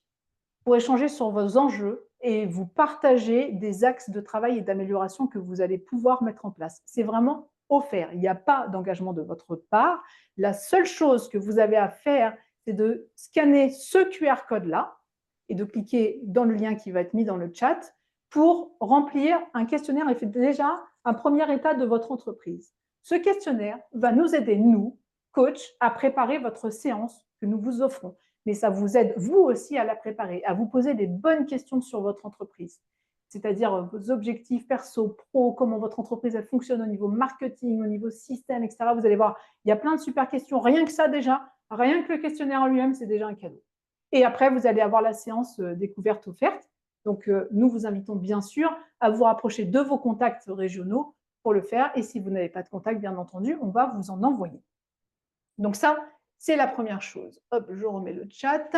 pour échanger sur vos enjeux et vous partager des axes de travail et d'amélioration que vous allez pouvoir mettre en place. C'est vraiment offert. Il n'y a pas d'engagement de votre part. La seule chose que vous avez à faire, c'est de scanner ce QR code-là et de cliquer dans le lien qui va être mis dans le chat pour remplir un questionnaire et faire déjà un premier état de votre entreprise. Ce questionnaire va nous aider, nous, coachs, à préparer votre séance que nous vous offrons. Mais ça vous aide, vous aussi, à la préparer, à vous poser des bonnes questions sur votre entreprise. C'est-à-dire vos objectifs perso, pro, comment votre entreprise elle fonctionne au niveau marketing, au niveau système, etc. Vous allez voir, il y a plein de super questions. Rien que ça déjà, rien que le questionnaire en lui-même, c'est déjà un cadeau. Et après, vous allez avoir la séance découverte offerte. Donc, nous vous invitons bien sûr à vous rapprocher de vos contacts régionaux pour le faire. Et si vous n'avez pas de contact, bien entendu, on va vous en envoyer. Donc ça, c'est la première chose. Hop, je remets le chat.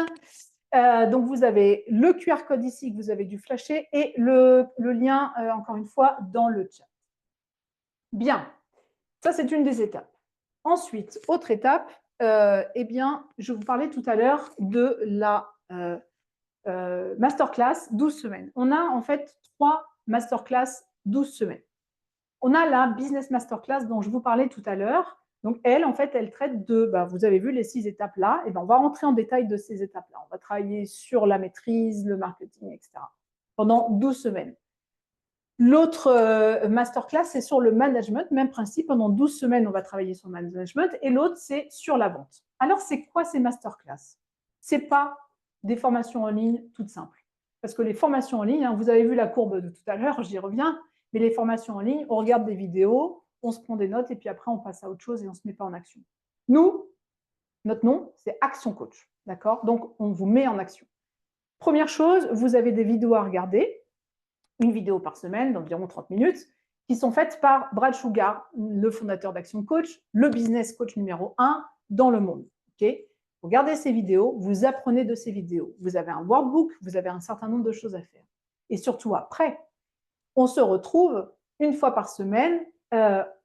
Donc, vous avez le QR code ici que vous avez dû flasher et le lien, encore une fois, dans le chat. Bien, ça, c'est une des étapes. Ensuite, autre étape, eh bien, je vous parlais tout à l'heure de la masterclass 12 semaines. On a en fait 3 masterclass 12 semaines. On a la business masterclass dont je vous parlais tout à l'heure. Donc, elle, en fait, elle traite de, vous avez vu les 6 étapes là, et on va rentrer en détail de ces étapes-là. On va travailler sur la maîtrise, le marketing, etc. pendant 12 semaines. L'autre masterclass, c'est sur le management, même principe, pendant 12 semaines, on va travailler sur le management, et l'autre, c'est sur la vente. Alors, c'est quoi ces masterclass? Ce n'est pas des formations en ligne toutes simples. Parce que les formations en ligne, vous avez vu la courbe de tout à l'heure, j'y reviens, mais les formations en ligne, on regarde des vidéos, on se prend des notes et puis après, on passe à autre chose et on ne se met pas en action. Nous, notre nom, c'est Action Coach. D'accord? Donc, on vous met en action. Première chose, vous avez des vidéos à regarder, une vidéo par semaine d'environ 30 minutes, qui sont faites par Brad Sugar, le fondateur d'Action Coach, le business coach numéro 1 dans le monde. Okay? regardez ces vidéos, vous apprenez de ces vidéos. Vous avez un workbook, vous avez un certain nombre de choses à faire. Et surtout après, on se retrouve une fois par semaine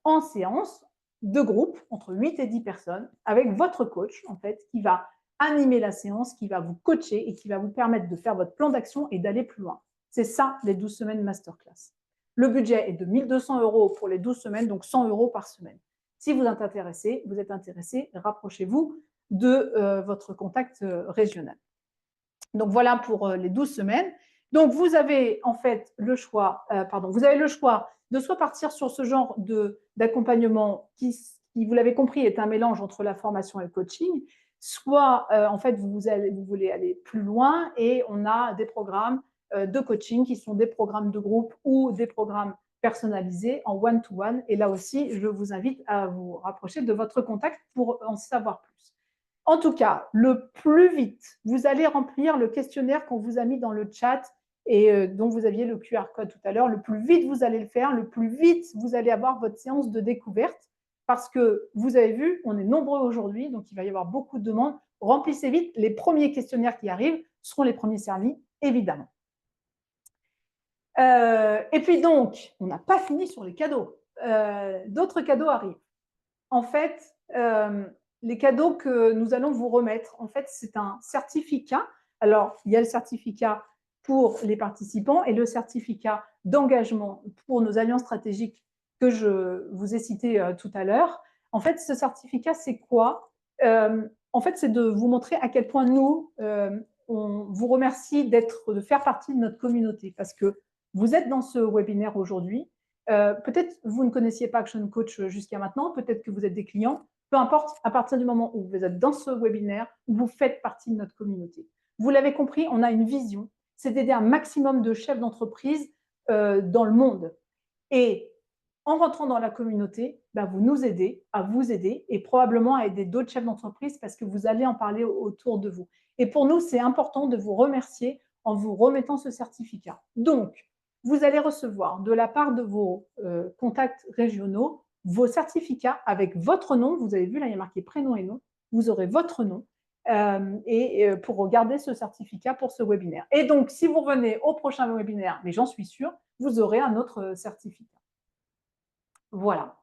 en séance de groupe, entre 8 et 10 personnes, avec votre coach, en fait, qui va animer la séance, qui va vous coacher et qui va vous permettre de faire votre plan d'action et d'aller plus loin. C'est ça, les 12 semaines masterclass. Le budget est de 1 200 € pour les 12 semaines, donc 100 € par semaine. Si vous êtes intéressé, rapprochez-vous de votre contact régional. Donc voilà pour les 12 semaines. Donc vous avez en fait le choix, de soit partir sur ce genre d'accompagnement qui, vous l'avez compris, est un mélange entre la formation et le coaching, soit en fait vous voulez aller plus loin et on a des programmes de coaching qui sont des programmes de groupe ou des programmes personnalisés en one-to-one. Et là aussi, je vous invite à vous rapprocher de votre contact pour en savoir plus. En tout cas, le plus vite, vous allez remplir le questionnaire qu'on vous a mis dans le chat et dont vous aviez le QR code tout à l'heure. Le plus vite vous allez le faire, le plus vite vous allez avoir votre séance de découverte parce que vous avez vu, on est nombreux aujourd'hui, donc il va y avoir beaucoup de demandes. Remplissez vite, les premiers questionnaires qui arrivent seront les premiers servis, évidemment. Et puis donc, on n'a pas fini sur les cadeaux. D'autres cadeaux arrivent. En fait, les cadeaux que nous allons vous remettre, en fait, c'est un certificat. Alors, il y a le certificat pour les participants et le certificat d'engagement pour nos alliances stratégiques que je vous ai cité tout à l'heure. En fait, ce certificat, c'est quoi? En fait, c'est de vous montrer à quel point nous, on vous remercie de faire partie de notre communauté parce que vous êtes dans ce webinaire aujourd'hui. Peut-être vous ne connaissiez pas Action Coach jusqu'à maintenant, peut-être que vous êtes des clients, peu importe, à partir du moment où vous êtes dans ce webinaire, vous faites partie de notre communauté. Vous l'avez compris, on a une vision, c'est d'aider un maximum de chefs d'entreprise dans le monde. Et en rentrant dans la communauté, vous nous aidez à vous aider et probablement à aider d'autres chefs d'entreprise parce que vous allez en parler autour de vous. Et pour nous, c'est important de vous remercier en vous remettant ce certificat. Donc, vous allez recevoir de la part de vos contacts régionaux vos certificats avec votre nom. Vous avez vu, là, il y a marqué prénom et nom. Vous aurez votre nom pour regarder ce certificat pour ce webinaire. Et donc, si vous revenez au prochain webinaire, mais j'en suis sûre, vous aurez un autre certificat. Voilà.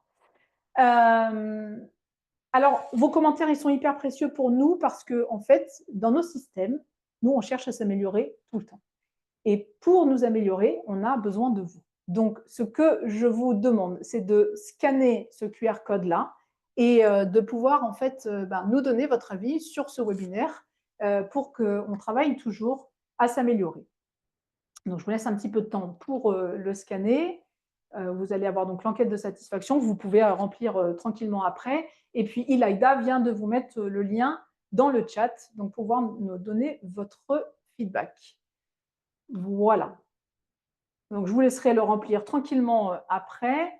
Alors, vos commentaires, ils sont hyper précieux pour nous parce que, en fait, dans nos systèmes, nous, on cherche à s'améliorer tout le temps. Et pour nous améliorer, on a besoin de vous. Donc, ce que je vous demande, c'est de scanner ce QR code-là et de pouvoir, en fait, nous donner votre avis sur ce webinaire pour qu'on travaille toujours à s'améliorer. Donc, je vous laisse un petit peu de temps pour le scanner. Vous allez avoir donc l'enquête de satisfaction. Vous pouvez remplir tranquillement après. Et puis, Ilaïda vient de vous mettre le lien dans le chat, donc pour pouvoir nous donner votre feedback. Voilà. Donc, je vous laisserai le remplir tranquillement après.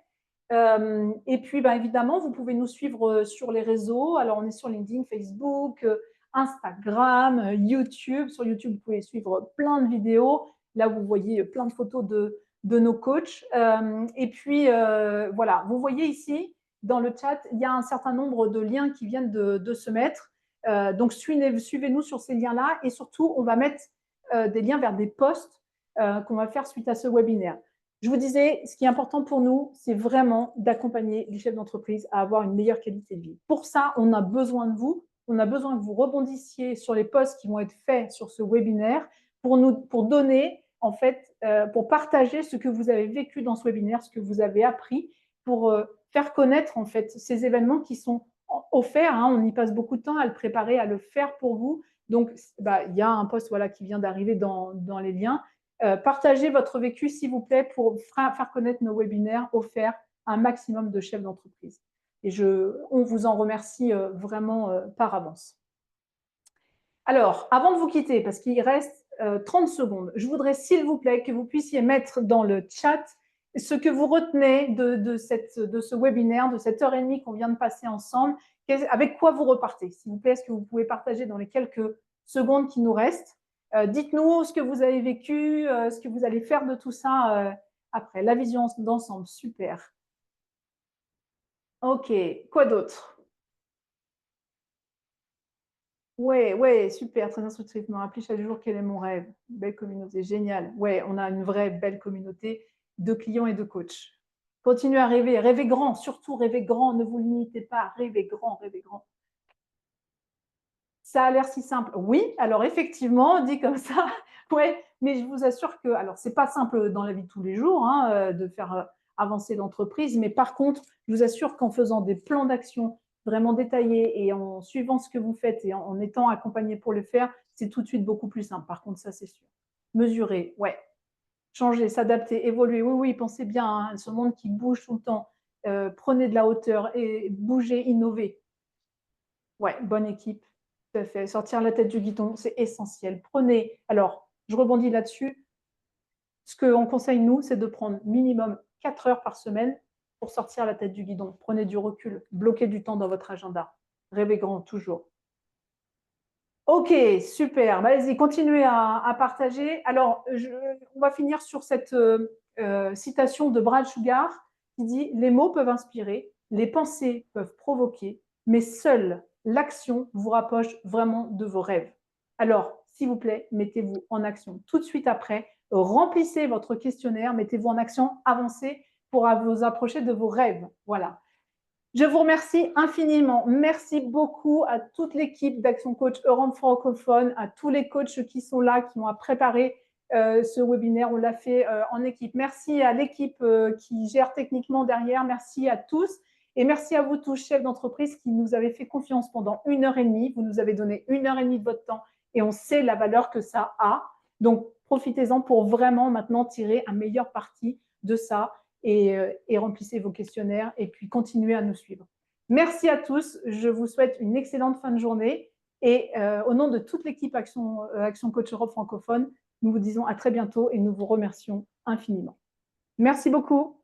Et puis, évidemment, vous pouvez nous suivre sur les réseaux. Alors, on est sur LinkedIn, Facebook, Instagram, YouTube. Sur YouTube, vous pouvez suivre plein de vidéos. Là, vous voyez plein de photos de nos coachs. Et puis, voilà, vous voyez ici, dans le chat, il y a un certain nombre de liens qui viennent de se mettre. Donc, suivez-nous sur ces liens-là. Et surtout, on va mettre des liens vers des posts qu'on va faire suite à ce webinaire. Je vous disais, ce qui est important pour nous, c'est vraiment d'accompagner les chefs d'entreprise à avoir une meilleure qualité de vie. Pour ça, on a besoin de vous. On a besoin que vous rebondissiez sur les posts qui vont être faits sur ce webinaire pour donner, en fait, pour partager ce que vous avez vécu dans ce webinaire, ce que vous avez appris, pour faire connaître, en fait, ces événements qui sont offerts. On y passe beaucoup de temps à le préparer, à le faire pour vous. Donc, il y a un post qui vient d'arriver dans les liens. Partagez votre vécu, s'il vous plaît, pour faire connaître nos webinaires offerts à un maximum de chefs d'entreprise. Et on vous en remercie vraiment par avance. Alors, avant de vous quitter, parce qu'il reste 30 secondes, je voudrais, s'il vous plaît, que vous puissiez mettre dans le chat ce que vous retenez de ce webinaire, de cette heure et demie qu'on vient de passer ensemble, avec quoi vous repartez. S'il vous plaît, est-ce que vous pouvez partager dans les quelques secondes qui nous restent? Dites-nous ce que vous avez vécu, ce que vous allez faire de tout ça après. La vision d'ensemble, super. Ok, quoi d'autre? Ouais, ouais, super, très instructif. Me rappeler chaque jour quel est mon rêve. Belle communauté, génial. Ouais, on a une vraie belle communauté de clients et de coachs. Continuez à rêver, rêvez grand, surtout rêvez grand, ne vous limitez pas, rêvez grand, rêvez grand. Ça a l'air si simple. Oui, alors effectivement, dit comme ça, ouais, mais je vous assure que, alors c'est pas simple dans la vie de tous les jours hein, de faire avancer l'entreprise, mais par contre, je vous assure qu'en faisant des plans d'action vraiment détaillés et en suivant ce que vous faites et en étant accompagné pour le faire, c'est tout de suite beaucoup plus simple. Par contre, ça c'est sûr. Mesurer, ouais. Changer, s'adapter, évoluer. Oui, oui, pensez bien, hein, ce monde qui bouge tout le temps. Prenez de la hauteur et bougez, innovez. Ouais, bonne équipe. Tout à fait. Sortir la tête du guidon, c'est essentiel. Prenez, alors, je rebondis là-dessus. Ce qu'on conseille, nous, c'est de prendre minimum 4 heures par semaine pour sortir la tête du guidon. Prenez du recul, bloquez du temps dans votre agenda. Rêvez grand, toujours. Ok, super. Allez-y, continuez à partager. Alors, on va finir sur cette citation de Brad Sugar qui dit « Les mots peuvent inspirer, les pensées peuvent provoquer, mais seule l'action vous rapproche vraiment de vos rêves. » Alors, s'il vous plaît, mettez-vous en action tout de suite après. Remplissez votre questionnaire, mettez-vous en action, avancez pour vous approcher de vos rêves. Voilà. Je vous remercie infiniment. Merci beaucoup à toute l'équipe d'Action Coach Europe francophone, à tous les coachs qui sont là, qui ont préparé ce webinaire. On l'a fait en équipe. Merci à l'équipe qui gère techniquement derrière. Merci à tous. Et merci à vous tous, chefs d'entreprise, qui nous avez fait confiance pendant 1 heure et demie. Vous nous avez donné 1 heure et demie de votre temps et on sait la valeur que ça a. Donc, profitez-en pour vraiment maintenant tirer un meilleur parti de ça. Et remplissez vos questionnaires et puis continuez à nous suivre. Merci à tous. Je vous souhaite une excellente fin de journée. Et au nom de toute l'équipe Action Coach Europe francophone, nous vous disons à très bientôt et nous vous remercions infiniment. Merci beaucoup.